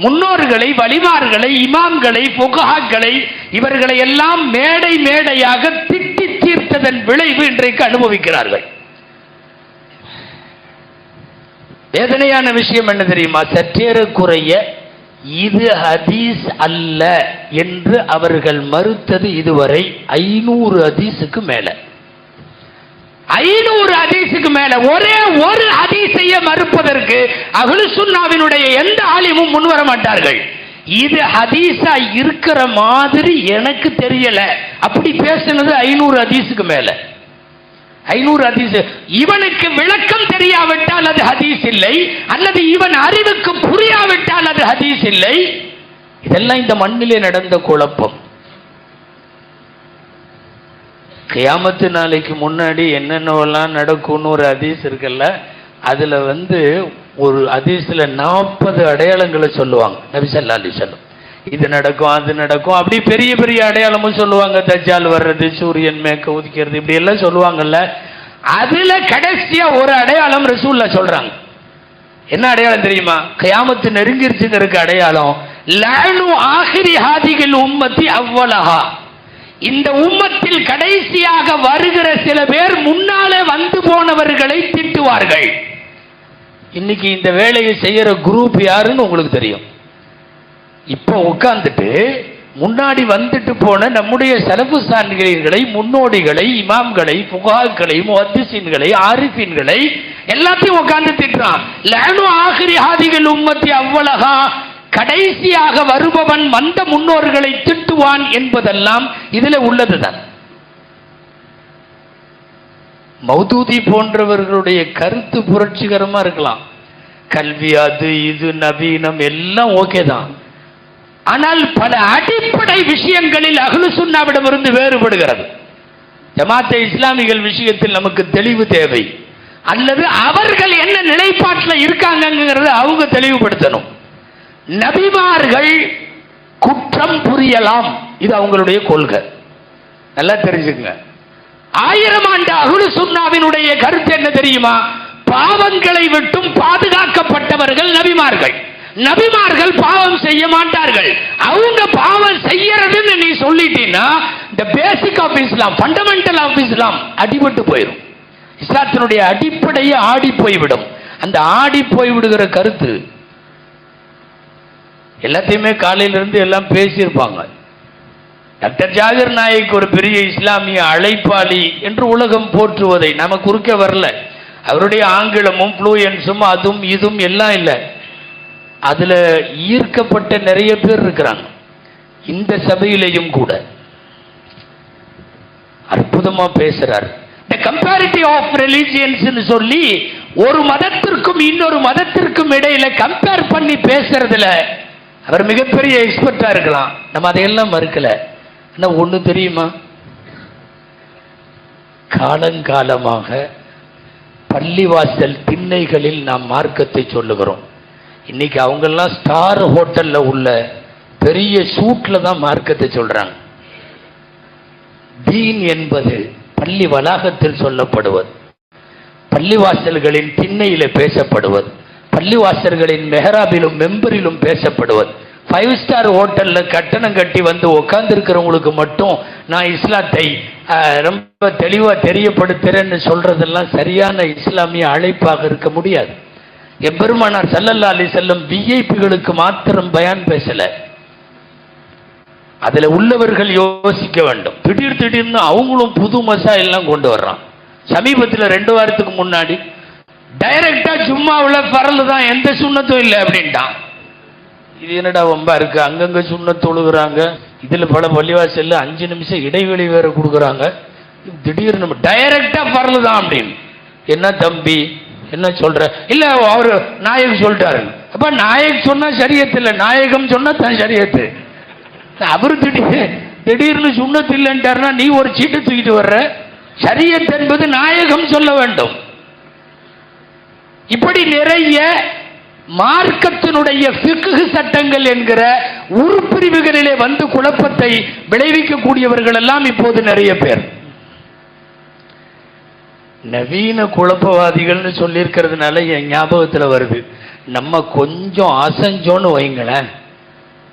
முன்னோர்களை, வலிமார்களை, இமாம்களை, ஃபுகஹாக்களை, இவர்களை எல்லாம் மேடை மேடையாக திட்டி தீர்த்ததன் விளைவு இன்றைக்கு அனுபவிக்கிறார்கள். வேதனையான விஷயம் என்ன தெரியுமா? சற்றேறக்குறைய இது ஹதீஸ் அல்ல என்று அவர்கள் மறுத்தது இதுவரை 500 ஹதீஸுக்கு மேல. 500 ஹதீஸுக்கு மேல. ஒரே ஒரு ஹதீஸையே மறுப்பதற்கு அஹ்லு சுன்னாவினுடைய எந்த ஆலிமும் முன்வர மாட்டார்கள். இது ஹதீஸா இருக்கிற மாதிரி எனக்கு தெரியல, அப்படி பேசினது 500 ஹதீஸுக்கு மேல. 500 ஹதீஸ். இவனுக்கு விளக்கம் தெரியாவிட்டால் அது ஹதீஸ் இல்லை, அல்லது இவன் அறிவுக்கு புரியாவிட்டால் அது ஹதீஸ் இல்லை. இதெல்லாம் இந்த மண்ணிலே நடந்த குழப்பம். கியாமத்து நாளைக்கு முன்னாடி என்னென்னவெல்லாம் நடக்கும்னு ஒரு ஹதீஸ் இருக்குல்ல, அதுல ஒரு ஹதீஸ்ல 40 அடையாளங்களை சொல்லுவாங்க நபி ஸல்லல்லாஹு அலைஹி வஸல்லம். இது நடக்கும், அது நடக்கும், அப்படி பெரிய பெரிய அடையாளமும் சொல்லுவாங்க. தஜ்ஜால் வர்றது, சூரியன் மேற்க உதிக்கிறது, இப்படி எல்லாம் சொல்லுவாங்கல்ல. அதுல கடைசியா ஒரு அடையாளம் ரசூலுல்லாஹ் சொல்றாங்க. என்ன அடையாளம் தெரியுமா? கியாமத்து நெருங்கிருச்சுங்கிறதுக்கு அடையாளம் லஅனு ஆகிரி ஹாதிகில் உம்மத்தி அவ்வலஹா. இந்த உம்மத்தில் கடைசியாக வருகிற சில பேர் முன்னாலே வந்து போனவர்களை திட்டுவார்கள். இன்னைக்கு இந்த வேலையை செய்யற குரூப் யாருன்னு உங்களுக்கு தெரியும். இப்போ உட்கார்ந்துட்டு முன்னாடி வந்துட்டு போன நம்முடைய சலஃபு சாலிஹீன்களை, முன்னோடிகளை, இமாம்களை, ஃபுகஹாக்களை, முஹத்திஸீன்களை, ஆரிஃபீன்களை எல்லாத்தையும் உட்கார்ந்து திட்டுறான். லஅனு ஆகிரி ஹாதிகில் உம்மத்தி அவ்வலஹா, கடைசியாக வருபவன் வந்த முன்னோர்களை திட்டுவான் என்பதெல்லாம் இதுல உள்ளதுதான். மௌதூதி போன்றவர்களுடைய கருத்து புரட்சிகரமா இருக்கலாம். கல்வி அது இது நவீனம் எல்லாம் ஓகே தான். ஆனால் பல அடிப்படை விஷயங்களில் அஹ்லு சுன்னாவிடமிருந்து வேறுபடுகிறது. ஜமாத்தை இஸ்லாமிகள் விஷயத்தில் நமக்கு தெளிவு தேவை. அல்லது அவர்கள் என்ன நிலைப்பாட்டில் இருக்காங்கிறத அவங்க தெளிவுபடுத்தணும். நபிமார்கள் குற்றம் புரியலாம், இது அவங்களுடைய கொள்கை. நல்லா தெரிஞ்சுங்க. 1000 ஆண்டு அஹ்லு சுன்னாவினுடைய கருத்து என்ன தெரியுமா? பாவங்களை விட்டும் பாதுகாக்கப்பட்டவர்கள் நபிமார்கள். நபிமார்கள் பாவம் செய்ய மாட்டார்கள். அவங்க பாவம் செய்யறதுன்னு நீ சொல்லிட்டீன்னா the basic of Islam, fundamental of Islam அடிபட்டு போயிடும். இஸ்லாத்தினுடைய அடிப்படையே ஆடி போய்விடும். அந்த ஆடி போய்விடுகிற கருத்து எல்லாத்தையுமே காலையிலிருந்து எல்லாம் பேசியிருப்பாங்க. டாக்டர் ஜாகிர் நாயக் ஒரு பெரிய இஸ்லாமிய அழைப்பாளி என்று உலகம் போற்றுவதை நம்ம குறுக்க வரல. அவருடைய ஆங்கிலமும் ஃப்ளூயன்ஸும் அதுவும் இதுவும் எல்லாம் இல்லை. அதுல ஈர்க்கப்பட்ட நிறைய பேர் இருக்கிறாங்க. இந்த சபையிலையும் கூட அற்புதமா பேசுறார். கம்பேரிட்டிவ் ஆஃப் ரிலிஜியன்ஸ் சொல்லி ஒரு மதத்திற்கும் இன்னொரு மதத்திற்கும் இடையில கம்பேர் பண்ணி பேசுறதுல அவர் மிகப்பெரிய எக்ஸ்பர்ட்டா இருக்கலாம். நம்ம அதையெல்லாம் மறுக்கல. ஆனா ஒண்ணு தெரியுமா? காலங்காலமாக பள்ளிவாசல் திண்ணைகளில் நாம் மார்க்கத்தை சொல்லுகிறோம். இன்னைக்கு அவங்கெல்லாம் ஸ்டார் ஹோட்டல்ல உள்ள பெரிய சூட்ல தான் மார்க்கத்தை சொல்றாங்க. தீன் என்பது பள்ளி வளாகத்தில் சொல்லப்படுவது, பள்ளிவாசல்களின் திண்ணையில பேசப்படுவது, பள்ளிவாசல்களின் மெஹராபிலும் மெம்பரிலும் பேசப்படுவது. 5 ஸ்டார் ஹோட்டல்ல கட்டணம் கட்டி வந்து உட்கார்ந்து இருக்கிறவங்களுக்கு மட்டும் நான் இஸ்லாத்தை ரொம்ப தெளிவா தெரியப்படுத்துறேன்னு சொல்றதெல்லாம் சரியான இஸ்லாமிய அழைப்பாக இருக்க முடியாது. எம்பெருமானார் ஸல்லல்லாஹு அலைஹி வஸல்லம் விஐபிகளுக்கு மாத்திரம் பயான் பேசல. அதுல உள்ளவர்கள் யோசிக்க வேண்டும். திடீர்னு அவங்களும் புது மசாயெல்லாம் கொண்டு வர்றான். சமீபத்தில் 2 வாரத்துக்கு முன்னாடி டைரக்டா ஜும்மாவில் பரல் தான், எந்த சுண்ணத்தும் இல்லை அப்படின்ட்டான். இது என்னடா வம்பா இருக்கு? அங்கங்க சுண்ணத்து தொழுகிறாங்க. இதுல பல பள்ளிவாசல்ல 5 நிமிஷம் இடைவெளி வேற கொடுக்குறாங்க. திடீர்னு டைரக்டா பரல் தான் அப்படின்னு. என்ன தம்பி என்ன சொல்ற? இல்ல அவரு நாயகம் சொல்லிட்டாரு. அப்ப நாயக் சொன்னா சரியத்து இல்ல, நாயகம் சொன்னா தான் சரியத்து. அவரு திடீர்னு சுண்ணத்து இல்லைன்ட்டாருன்னா நீ ஒரு சீட்டு தூக்கிட்டு வர்ற. சரியத் என்பது நாயகம் சொல்ல வேண்டும். இப்படி நிறைய மார்க்கத்தினுடைய ஃபிக்ஹ் சட்டங்கள் என்கிற உருப்பிரிவுகளிலே வந்து குழப்பத்தை விளைவிக்கக்கூடியவர்கள் எல்லாம் இப்போது நிறைய பேர். நவீன குழப்பவாதிகள்னு சொல்லியிருக்கிறதுனால என் ஞாபகத்தில் வருது. நம்ம கொஞ்சம் அசஞ்சோன்னு வைங்களேன்.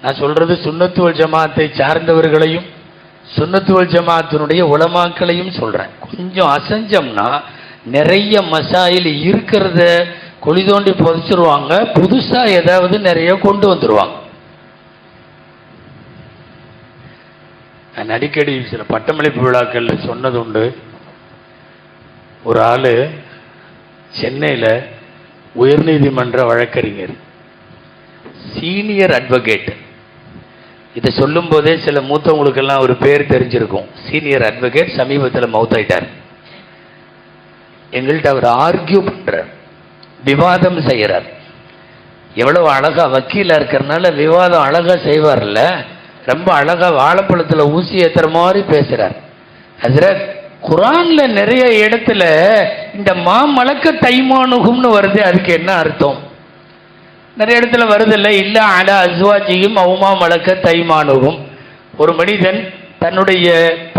நான் சொல்றது சுன்னத்துவல் ஜமாத்தை சார்ந்தவர்களையும் சுன்னத்துவல் ஜமாத்தினுடைய உலமாக்களையும் சொல்றேன். கொஞ்சம் அசஞ்சம்னா நிறைய மசாயில் இருக்கிறத குழி தோண்டி புதைச்சிருவாங்க, புதுசா ஏதாவது நிறைய கொண்டு வந்துருவாங்க. நான் அடிக்கடி சில பட்டமளிப்பு விழாக்கள்ல சொன்னது உண்டு. ஒரு ஆளு சென்னையில் உயர்நீதிமன்ற வழக்கறிஞர், சீனியர் அட்வொகேட். இதை சொல்லும் போதே சில மூத்தவங்களுக்கெல்லாம் ஒரு பேர் தெரிஞ்சிருக்கும். சீனியர் அட்வொகேட், சமீபத்தில் மவுத் ஆயிட்டார். எங்கள்கிட்ட அவர் ஆர்கியூ பண்றார், விவாதம் செய்கிறார். எவ்வளவு அழகா வக்கீலா இருக்கிறதுனால விவாதம் அழகா செய்வார்ல, ரொம்ப அழகா வாழைப்பழத்துல ஊசி ஏத்துற மாதிரி பேசுறார். அதுல குரான்ல நிறைய இடத்துல இந்த மாமலக்க தைமானுகும்னு வருது. அதுக்கு என்ன அர்த்தம்? நிறைய இடத்துல வருதில்ல, இல்ல அல அஸ்வாஜியும் அவுமா மலக்க தைமானுகும். ஒரு மனிதன் தன்னுடைய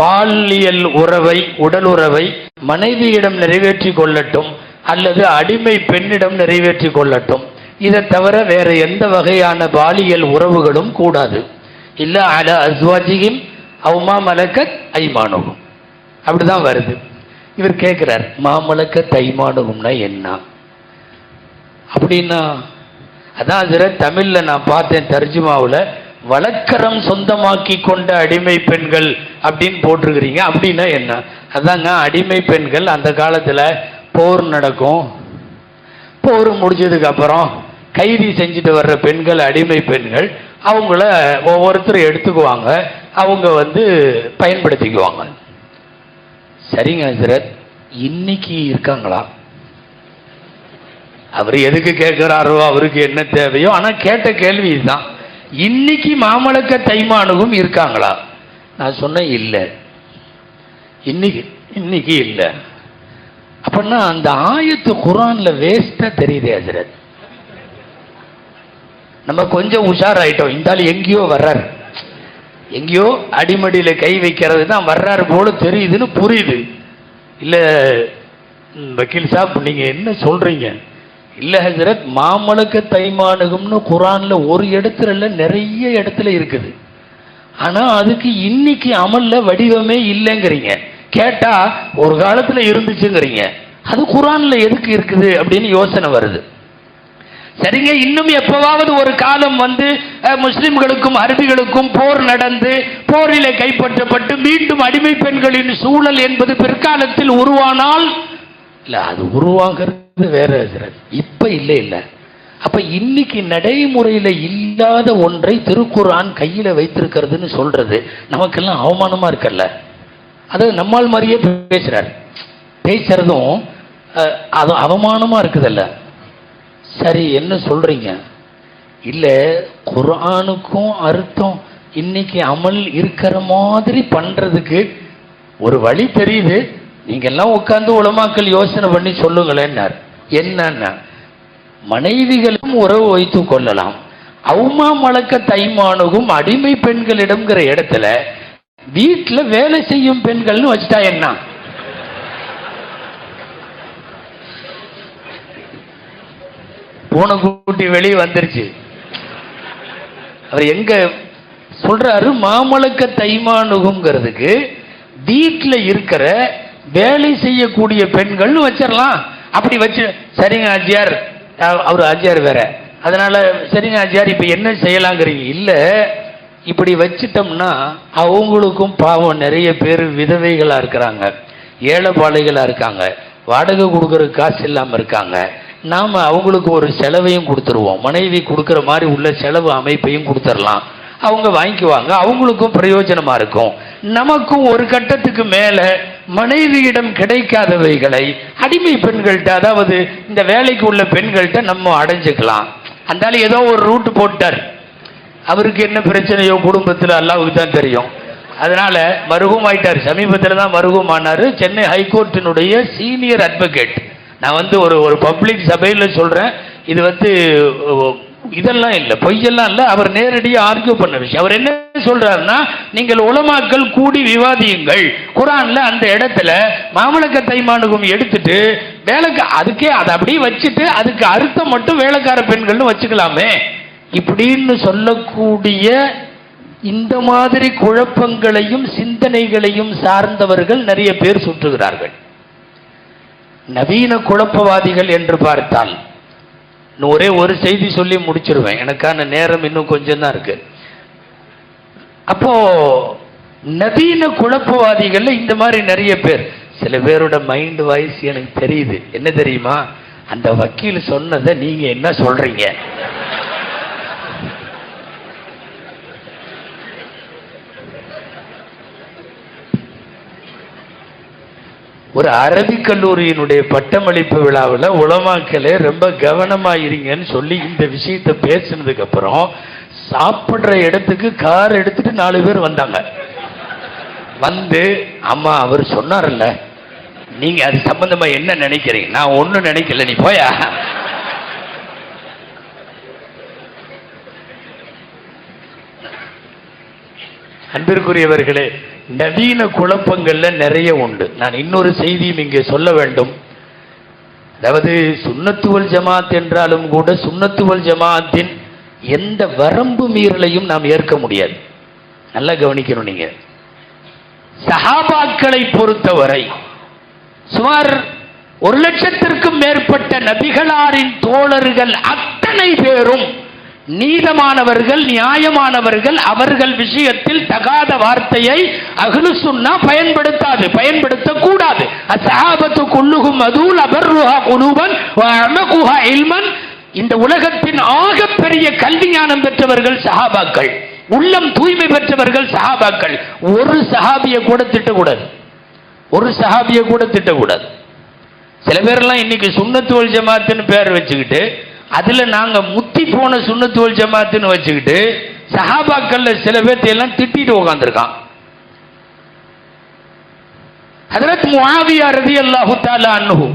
பாலியல் உறவை, உடல் உறவை மனைவியிடம் நிறைவேற்றி கொள்ளட்டும் அல்லது அடிமை பெண்ணிடம் நிறைவேற்றி கொள்ளட்டும். இதை தவிர வேற எந்த வகையான பாலியல் உறவுகளும் கூடாது. இல்ல அல அஸ்வாஜியும் அவுமா மலக்க ஐமானுகும், அப்படிதான் வருது. இவர் கேட்கிறார், மாமலக்க தைமானுகும்னா என்ன அப்படின்னா? அதான் அதுல தமிழ்ல நான் பார்த்தேன் தர்ஜுமாவில், வழக்கரம் சொந்தமாக்கி கொண்ட அடிமை பெண்கள் அப்படின்னு போட்டிருக்கிறீங்க. அப்படின்னா என்ன? அதாங்க அடிமை பெண்கள் அந்த காலத்துல போர் நடக்கும், போர் முடிஞ்சதுக்கு அப்புறம் கைதி செஞ்சுட்டு வர்ற பெண்கள் அடிமை பெண்கள். அவங்கள ஒவ்வொருத்தரும் எடுத்துக்குவாங்க, அவங்க பயன்படுத்திக்குவாங்க. சரிங்க ஹஜ்ரத், இன்னைக்கு இருக்காங்களா? அவர் எதுக்கு கேட்கிறாரோ, அவருக்கு என்ன தேவையோ, ஆனா கேட்ட கேள்வி இதுதான். இன்னைக்கு மாமலக்க தைமானுகும் இருக்காங்களா? நான் சொன்னேன் இல்லை, இன்னைக்கு இல்லை. அப்படின்னா அந்த ஆயத்து குர்ஆன்ல வேஸ்டா தெரியுதே ஹஜ்ரத். நம்ம கொஞ்சம் உஷாராயிட்டோம். இந்த எங்கேயோ வர்றாரு, எங்கேயோ அடிமடியில கை வைக்கிறது தான் வர்றாரு போல தெரியுதுன்னு புரியுது. இல்ல வக்கீல் சாப், நீங்க என்ன சொல்றீங்க? இல்ல ஹஜ்ரத், மாமலக்க தைமானுகும்னு குர்ஆன்ல ஒரு இடத்துல இல்ல, நிறைய இடத்துல இருக்குது. ஆனா அதுக்கு இன்னைக்கு அமல்ல வடிவமே இல்லைங்கிறீங்க. கேட்டா ஒரு காலத்துல இருந்துச்சுங்கிறீங்க. அது குர்ஆன்ல எதுக்கு இருக்குது அப்படின்னு யோசனை வருது. சரிங்க, இன்னும் எப்பவாவது ஒரு காலம் வந்து முஸ்லிம்களுக்கும் அரபிகளுக்கும் போர் நடந்து போரிலே கைப்பற்றப்பட்டு மீண்டும் அடிமை பெண்களின் சூழல் என்பது பிற்காலத்தில் உருவானால், இல்ல அது உருவாகிறது வேற. இப்ப இல்ல. அப்ப இன்னைக்கு நடைமுறையில இல்லாத ஒன்றை திருக்குர்ஆன் கையில வைத்திருக்கிறதுன்னு சொல்றது நமக்கெல்லாம் அவமானமா இருக்கல்ல. அது நம்மால் மாதிரியே பேசுறாரு. பேசுறதும் அது அவமானமா இருக்குதல்ல. சரி, என்ன சொல்றீங்க? இல்ல, குர்ஆனுக்கும் அர்த்தம் இன்னைக்கு அமல் இருக்கிற மாதிரி பண்றதுக்கு ஒரு வழி தெரியுது. நீங்க எல்லாம் உட்கார்ந்து உலமாக்கள் யோசனை பண்ணி சொல்லுங்களேன்னார். என்னன்னா, மனைவிகளும் உறவு வைத்துக் கொள்ளலாம், அவுமா மலக்க தைமானுகும் அடிமை பெண்களிடம்ங்கிற இடத்துல வீட்டுல வேலை செய்யும் பெண்கள்னு வச்சுட்டா என்ன? பூனைக்குட்டி வெளியே வந்துருச்சு. அவர் எங்க சொல்றாரு? மாமலக்க தைமானுகுங்கிறதுக்கு வீட்டுல இருக்கிற வேலை செய்யக்கூடிய பெண்கள்னு வச்சிடலாம். அப்படி வச்சு, சரிங்க ஆஜியார், அவர் ஆஜியார் வேற, அதனால சரிங்க ஆஜியார் இப்ப என்ன செய்யலாங்கிறீங்க? இல்ல, இப்படி வச்சிட்டோம்னா அவங்களுக்கும் பாவம் நிறைய பேர் விதவைகளா இருக்கிறாங்க, ஏழைப்பாளைகளா இருக்காங்க, வாடகை கொடுக்கற காசு இல்லாம இருக்காங்க. நாம அவங்களுக்கு ஒரு செலவையும் கொடுத்துருவோம், மனைவி கொடுக்கற மாதிரி உள்ள செலவு அமைப்பையும் கொடுத்துடலாம். அவங்க வாங்கிக்குவாங்க, அவங்களுக்கும் பிரயோஜனமா இருக்கும். நமக்கும் ஒரு கட்டத்துக்கு மேல மனைவியிடம் கிடைக்காதவைகளை அடிமை பெண்கள்கிட்ட, அதாவது இந்த வேலைக்கு உள்ள பெண்கள்கிட்ட நம்ம அடைஞ்சுக்கலாம். அந்த ஏதோ ஒரு ரூட் போட்டார். அவருக்கு என்ன பிரச்சனையோ குடும்பத்தில் அல்லாஹ்வுக்கு தான் தெரியும். அதனால மருகும் ஆயிட்டார். சமீபத்தில் தான் மருகும் ஆனாரு. சென்னை ஹைகோர்ட்டினுடைய சீனியர் அட்வொகேட். நான் வந்து ஒரு பப்ளிக் சபையில் சொல்றேன், இது வந்து இதெல்லாம் இல்லை, பொய்யெல்லாம் இல்லை. அவர் நேரடியாக ஆர்கியூ பண்ண விஷயம். அவர் என்ன சொல்றாருன்னா, நீங்கள் உலமாக்கள் கூடி விவாதியுங்கள், குர்ஆன்ல அந்த இடத்துல மாமலக்க தைமானுகும் எடுத்துட்டு வேலைக்கு அதுக்கே அதை அப்படியே வச்சுட்டு அதுக்கு அர்த்தம் மட்டும் வேலைக்கார பெண்கள்னு வச்சுக்கலாமே இப்படின்னு சொல்லக்கூடிய இந்த மாதிரி குழப்பங்களையும் சிந்தனைகளையும் சார்ந்தவர்கள் நிறைய பேர் சுற்றுகிறார்கள். நவீன குழப்பவாதிகள் என்று பார்த்தால், ஒரே ஒரு செய்தி சொல்லி முடிச்சிருவேன், எனக்கான நேரம் இன்னும் கொஞ்சம் தான் இருக்கு. அப்போ நவீன குழப்பவாதிகள் இந்த மாதிரி நிறைய பேர், சில பேரோட மைண்ட் வாய்ஸ் எனக்கு தெரியுது. என்ன தெரியுமா? அந்த வக்கீல் சொன்னதை நீங்க என்ன சொல்றீங்க? ஒரு அரபிக் கல்லூரியினுடைய பட்டமளிப்பு விழாவில் உலமாக்களே ரொம்ப கவனமாயிருங்கன்னு சொல்லி இந்த விஷயத்தை பேசினதுக்கு அப்புறம் சாப்பிட்ற இடத்துக்கு கார் எடுத்துட்டு 4 பேர் வந்தாங்க. வந்து, அம்மா அவர் சொன்னார்ல, நீங்க அது சம்பந்தமா என்ன நினைக்கிறீங்க? நான் ஒன்னும் நினைக்கல, நீ போயா. அன்பிற்குரியவர்களே, நவீன குழப்பங்கள்ல நிறைய உண்டு. நான் இன்னொரு செய்தியும் இங்கே சொல்ல வேண்டும். அதாவது சுன்னத்துவல் ஜமாத் என்றாலும் கூட சுன்னத்துவல் ஜமாத்தின் எந்த வரம்பு மீறலையும் நாம் ஏற்க முடியாது. நல்லா கவனிக்கணும். நீங்க சஹாபாக்களை பொறுத்தவரை சுமார் 1,00,000க்கும் மேற்பட்ட நபிகளாரின் தோழர்கள் அத்தனை பேரும் நீதமானவர்கள், நியாயமானவர்கள். அவர்கள் விஷயத்தில் தகாத வார்த்தையை அஹ்லு சுன்னா பயன்படுத்தக்கூடாது. அஸ்ஸஹாபத்து குல்லுஹும் அதுல் அபர்ருஹா குலூபன் வ அமகுஹா இல்மன். இந்த உலகத்தின் ஆகப்பெரிய கல்வி ஞானம் பெற்றவர்கள் சஹாபாக்கள், உள்ளம் தூய்மை பெற்றவர்கள் சஹாபாக்கள். ஒரு சஹாபியை கூட திட்டக்கூடாது. சில பேரெல்லாம் இன்னைக்கு சுன்னத்து வல் ஜமாத்துன்னு பேர் வச்சுக்கிட்டு அதுல நாங்க முத்தி போன சுன்னத்து வல் ஜமாத்துன்னு வச்சுக்கிட்டு சஹாபாக்கள்ல சில பேர்த்தை எல்லாம் திட்டிட்டு உட்கார்ந்துருக்கான். ஹஜ்ரத் முஆவியா ரலியல்லாஹு தஆலா அன்ஹு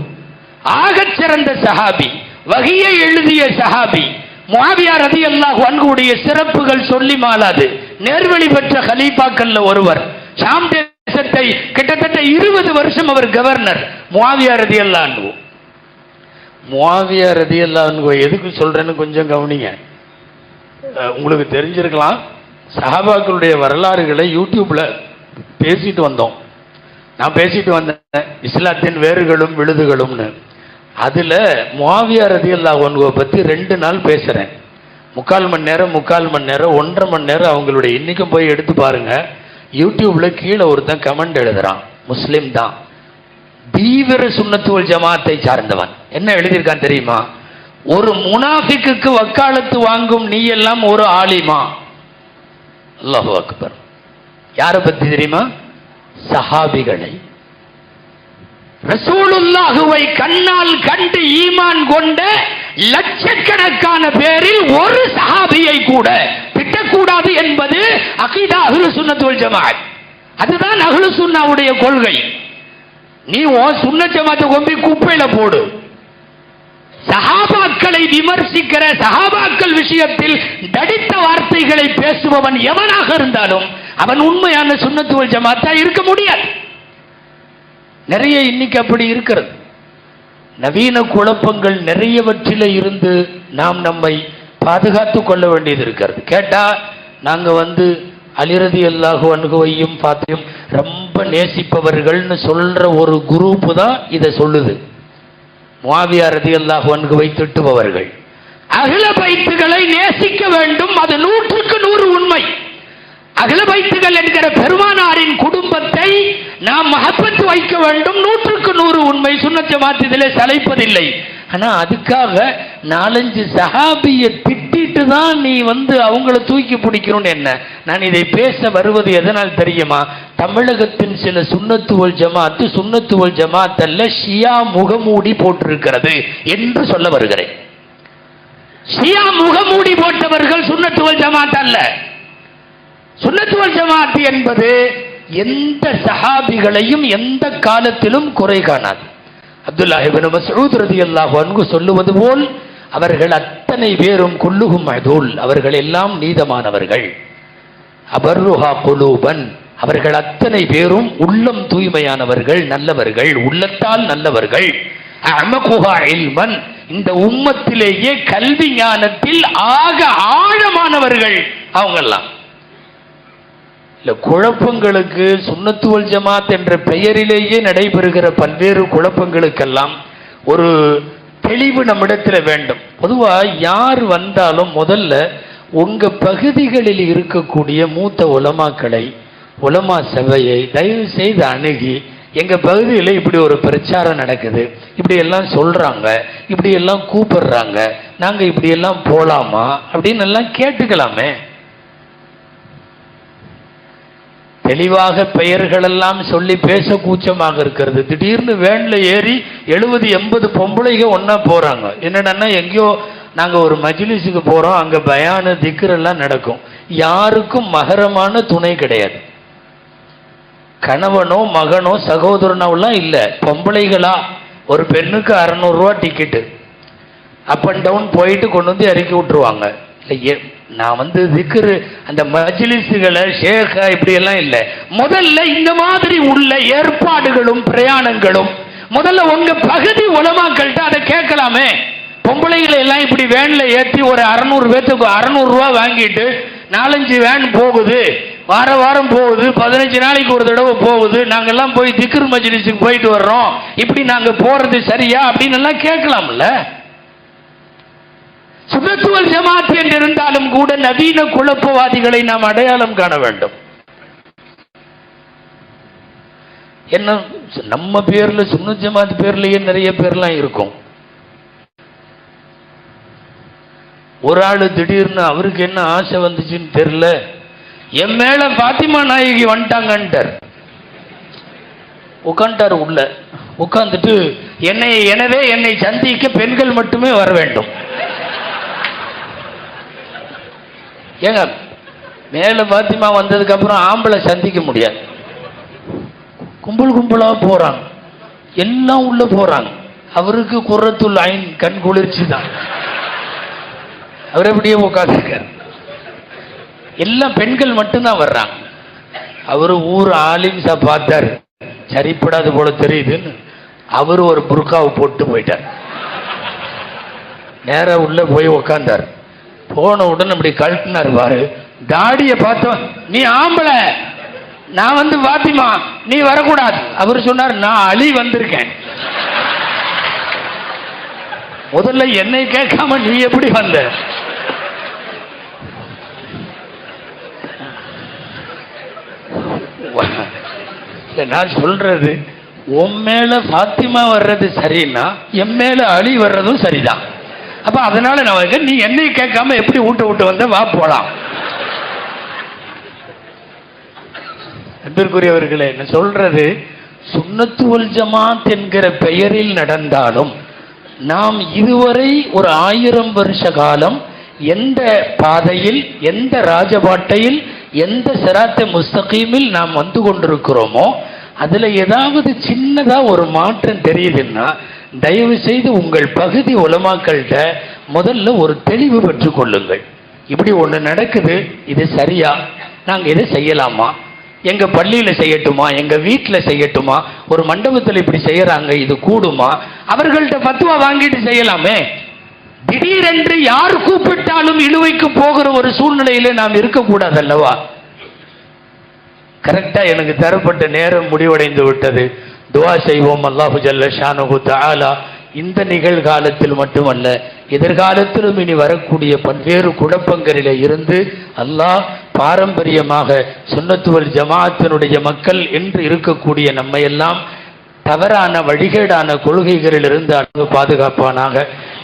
ஆகச் சிறந்த சஹாபி, வஹியை எழுதிய சஹாபி. முஆவியா ரலியல்லாஹு அன்ஹுவுடைய சிறப்புகள் சொல்லி மாளாது. நேர்வழி பெற்ற கலீஃபாக்கள்ல ஒருவர். ஷாம் தேசத்தை கிட்டத்தட்ட 20 வருஷம் அவர் கவர்னர். முஆவியா ரலியல்லாஹு அன்ஹு. முஆவியா ரலியல்லாஹு அன்ஹு எதுக்கு சொல்றேன்னு கொஞ்சம் கவனிங்க. உங்களுக்கு தெரிஞ்சிருக்கலாம், சஹாபாக்களுடைய வரலாறுகளை யூடியூப்ல பேசிட்டு வந்தோம். நான் பேசிட்டு வந்தேன் இஸ்லாத்தின் வேர்களும் விழுதுகளும்னு. அதுல முஆவியா ரலியல்லாஹு அன்ஹுவை பத்தி 2 நாள் பேசுறேன். 3/4 மணி நேரம் 1.5 மணி நேரம் அவங்களுடைய இன்னைக்கும் போய் எடுத்து பாருங்க. யூடியூப்ல கீழே ஒருத்தன் கமெண்ட் எழுதுறான், முஸ்லிம் தான், தீவிர சுன்னத்து வல் ஜமாத்தை சார்ந்தவன். என்ன எழுதியிருக்கான் தெரியுமா? ஒரு முனாஃபிக்கு வக்காலத்து வாங்கும் நீ எல்லாம் ஒரு ஆலிமா. அல்லாஹு அக்பர். யாரை பத்தி தெரியுமா? சஹாபிகளை. ரசூலுல்லாஹுவை கண்ணால் கண்டு ஈமான் கொண்ட லட்சக்கணக்கான பேரில் ஒரு சஹாபியை கூட திட்டக்கூடாது என்பது அகீதா அஹ்லு சுன்னத் வல் ஜமாஅத். அதுதான் அஹ்லு சுன்னாவுடைய கொள்கை. நீ சுன்னத் ஜமாத்தை கொண்டு குப்பையில போடு. சஹாபாக்களை விமர்சிக்கிற, சஹாபாக்கள் விஷயத்தில் தடித்த வார்த்தைகளை பேசுபவன் எவனாக இருந்தாலும் அவன் உண்மையான சுன்னத்து வல் ஜமாத்தா இருக்க முடியாது. நிறைய இன்னைக்கு அப்படி இருக்கிறது. நவீன குழப்பங்கள் நிறையவற்றில இருந்து நாம் நம்மை பாதுகாத்துக் கொள்ள வேண்டியது இருக்கிறது. கேட்டா நாங்க அலி ரலியல்லாஹு அன்ஹுவையும் ஃபாத்திமையும் ரொம்ப நேசிப்பவர்கள்னு சொல்ற ஒரு குரூப் தான் இதை சொல்லுது. முஆவியா ரலியல்லாஹு அன்ஹுவை திட்டுபவர்கள். அஹ்ல பைத்துகளை நேசிக்க வேண்டும், அது 100க்கு 100 உண்மை. அஹ்ல பைத்துகள் என்கிற பெருமானாரின் குடும்பத்தை நாம் மஹப்பத் வைக்க வேண்டும், 100க்கு 100 உண்மை. சுன்னத் ஜமாத் இதிலே சளைப்பதில்லை. ஆனா அதுக்காக 4-5 சஹாபியை திட்டிட்டு தான் நீ அவங்கள தூக்கி பிடிக்கணும். என்ன நான் இதை பேச வருவது எதனால் தெரியுமா? தமிழகத்தின் சில சுன்னத்து வல் ஜமாத் சுன்னத்து வல் ஜமாத் அல்ல, ஷியா முகமூடி போட்டிருக்கிறது என்று சொல்ல வருகிறேன். ஷியா முகமூடி போட்டவர்கள் சுன்னத்து வல் ஜமாத் அல்ல. சுன்னத்து வல் ஜமாத் என்பது எந்த சஹாபிகளையும் எந்த காலத்திலும் குறை காணாது. அப்துல்லாஹ் இப்னு மஸ்ஊத் ரலியல்லாஹு அன்ஹு சொல்லுவது போல் அவர்கள் அத்தனை பேரும் குல்லுஹும் அதூல், அவர்கள் எல்லாம் நீதமானவர்கள். அபர்ருஹா குலூபன், அவர்கள் அத்தனை பேரும் உள்ளம் தூய்மையானவர்கள், நல்லவர்கள், உள்ளத்தால் நல்லவர்கள். அமகுஹா இல்மன், இந்த உம்மத்திலேயே கல்வி ஞானத்தில் ஆக ஆழமானவர்கள் அவங்கெல்லாம். இல்ல குழப்பங்களுக்கு சுன்னத்து வல் ஜமாத் என்ற பெயரிலேயே நடைபெறுகிற பல்வேறு குழப்பங்களுக்கெல்லாம் ஒரு தெளிவு நம்மிடத்தில் வேண்டும். பொதுவா யார் வந்தாலும் முதல்ல உங்க பகுதிகளில் இருக்கக்கூடிய மூத்த உலமாக்களை, உலமா சபையை தயவு செய்து அணுகி, எங்க பகுதியில் இப்படி ஒரு பிரச்சாரம் நடக்குது, இப்படி எல்லாம் சொல்றாங்க, இப்படி எல்லாம் கூப்பிடுறாங்க, நாங்க இப்படி எல்லாம் போலாமா அப்படின்னு எல்லாம் கேட்டுக்கலாமே. தெளிவாக பெயர்களெல்லாம் சொல்லி பேச கூச்சமாக இருக்கிறது. திடீர்னு வேன்ல ஏறி 70-80 பொம்பளைங்க ஒன்னா போறாங்க. என்னன்னா எங்கேயோ நாங்க ஒரு மஜ்லிஸுக்கு போறோம், அங்க பயான திக்ரெல்லாம் நடக்கும். யாருக்கும் மகரமான துணை கிடையாது. கணவனோ மகனோ சகோதரனோலாம் இல்ல, பொம்பளைகளா. ஒரு பெண்ணுக்கு 600 ரூபா டிக்கெட்டு, அப் அண்ட் டவுன் போயிட்டு கொண்டு இறக்கி விட்டுருவாங்க. நான் திக்ரு அந்த மஜ்லிஸுகளை ஷேக இப்படி எல்லாம் இல்லை. முதல்ல இந்த மாதிரி உள்ள ஏற்பாடுகளும் பிரயாணங்களும் முதல்ல உங்க பகுதி உலமாக்கள்கிட்ட அதை கேட்கலாமே. பொம்பளைகளை எல்லாம் இப்படி வேன்ல ஏற்றி ஒரு 600 பேத்துக்கு 600 ரூபா வாங்கிட்டு 4-5 வேன் போகுது, வாரம் போகுது, 15 நாளைக்கு ஒரு தடவை போகுது, நாங்கெல்லாம் போய் திக்ரு மஜ்லிஸுக்கு போயிட்டு வர்றோம், இப்படி நாங்க போறது சரியா அப்படின்னு எல்லாம் கேட்கலாம்ல. சுன்னத்து வல் ஜமாத் என்று இருந்தாலும் கூட நவீன குழப்பவாதிகளை நாம் அடையாளம் காண வேண்டும். என்ன நம்ம பேர்ல சுன்னத் ஜமாத் பேர்லயே நிறைய பேர்லாம் இருக்கும். ஒரு ஆளு திடீர்னு அவருக்கு என்ன ஆசை வந்துச்சுன்னு தெரியல, என் மேல பாத்திமா நாயகி வந்துட்டாங்கன்ட்டார். உட்காண்டார் உள்ள. உட்கார்ந்துட்டு எனவே என்னை சந்திக்க பெண்கள் மட்டுமே வர வேண்டும். ஏங்க மேல பாத்திமா வந்ததுக்கு அப்புறம் ஆம்பளை சந்திக்க முடியாது. கும்பல் கும்பலா போறாங்க, எல்லாம் உள்ள போறாங்க. அவருக்கு குர்ரத்துல் ஐன், கண் குளிர்ச்சி தான். அவர் எப்படியே உட்காந்துருக்கார். எல்லாம் பெண்கள் மட்டும்தான் வர்றாங்க. அவரு ஊர் ஆலிம்ஸா பார்த்தாரு, சரிப்படாது போல தெரியுதுன்னு அவரு ஒரு புர்காவை போட்டு போயிட்டார். நேரா உள்ள போய் உக்காந்தார். போன உடனே அப்படி கழட்டினார். பாரு தாடியை பார்த்தோம், நீ ஆம்பளை, நான் வந்து பாத்திமா, நீ வரக்கூடாது. அவர் சொன்னார், நான் அலி வந்திருக்கேன். முதல்ல என்னை கேட்காம நீ எப்படி வந்த? நான் சொல்றது, உன் மேல பாத்திமா வர்றது சரின்னா என் மேல அலி வர்றதும் சரிதான். அப்ப அதனால நான் நீ என்னை கேட்காம எப்படி விட்டு வந்த, வா போலாம். அன்பிற்குரியவர்களே, என்ன சொல்றது, சுன்னத்து வல் ஜமாத் என்கிற பெயரில் நடந்தாலும் நாம் இதுவரை ஒரு 1000 வருஷ காலம் எந்த பாதையில், எந்த ராஜபாட்டையில், எந்த சிராத்த முஸ்தகீமில் நாம் வந்து கொண்டிருக்கிறோமோ அதுல ஏதாவது சின்னதா ஒரு மாற்றம் தெரியுதுன்னா தயவு செய்து உங்கள் பகுதி உலமாக்கள்கிட்ட முதல்ல ஒரு தெளிவு பெற்றுக் கொள்ளுங்கள். இப்படி ஒண்ணு நடக்குது, இது சரியா, நாங்க இதை செய்யலாமா, எங்க பள்ளியில செய்யட்டுமா, எங்க வீட்டுல செய்யட்டுமா, ஒரு மண்டபத்தில் இப்படி செய்யறாங்க, இது கூடுமா, அவர்கள்ட்ட பத்துவா வாங்கிட்டு செய்யலாமே. திடீரென்று யார் கூப்பிட்டாலும் இழுவைக்கு போகிற ஒரு சூழ்நிலையில நாம் இருக்கக்கூடாது அல்லவா? கரெக்டா எனக்கு தரப்பட்ட நேரம் முடிவடைந்து விட்டது. துஆ செய்வோம். அல்லாஹு ஜல்ல ஷானஹு தஆலா இந்த நிகழ்காலத்தில் மட்டுமல்ல, எதிர்காலத்திலும் இனி வரக்கூடிய பல்வேறு குழப்பங்களிலே இருந்து அல்லாஹ் பாரம்பரியமாக சுன்னத்து வல் ஜமாஅத்தினுடைய மக்கள் என்று இருக்கக்கூடிய நம்மையெல்லாம் தவறான வழிகேடான கொள்கைகளில் இருந்து அன்பு பாதுகாப்பானாக.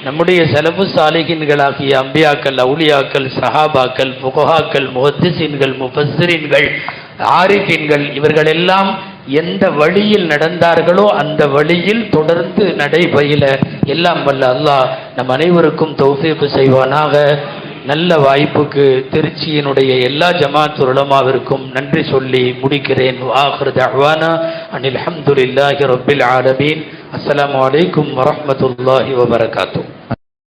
நம்முடைய ஸலஃபு சாலிஹீன்களாகிய அம்பியாக்கள், அவுலியாக்கள், சஹாபாக்கள், ஃபுகஹாக்கள், முஹத்திஸீன்கள், முஃபஸ்ஸிரீன்கள், ஆரிஃபீன்கள் இவர்கள் எல்லாம் எந்த வழியில் நடந்தார்களோ அந்த வழியில் தொடர்ந்து நடைபயில எல்லாம் வல்ல அல்லாஹ் நம் அனைவருக்கும் தௌஃபீக் செய்வானாக. நல்ல வாய்ப்புக்கு திருச்சியினுடைய எல்லா ஜமாத் உலமாவிற்கும் நன்றி சொல்லி முடிக்கிறேன். ஆகிரு தஅவானா அனில் ஹம்துலில்லாஹி ரப்பில் ஆலமீன். அஸ்ஸலாமு அலைக்கும் வரஹ்மத்துல்லாஹி வபரகாத்துஹு.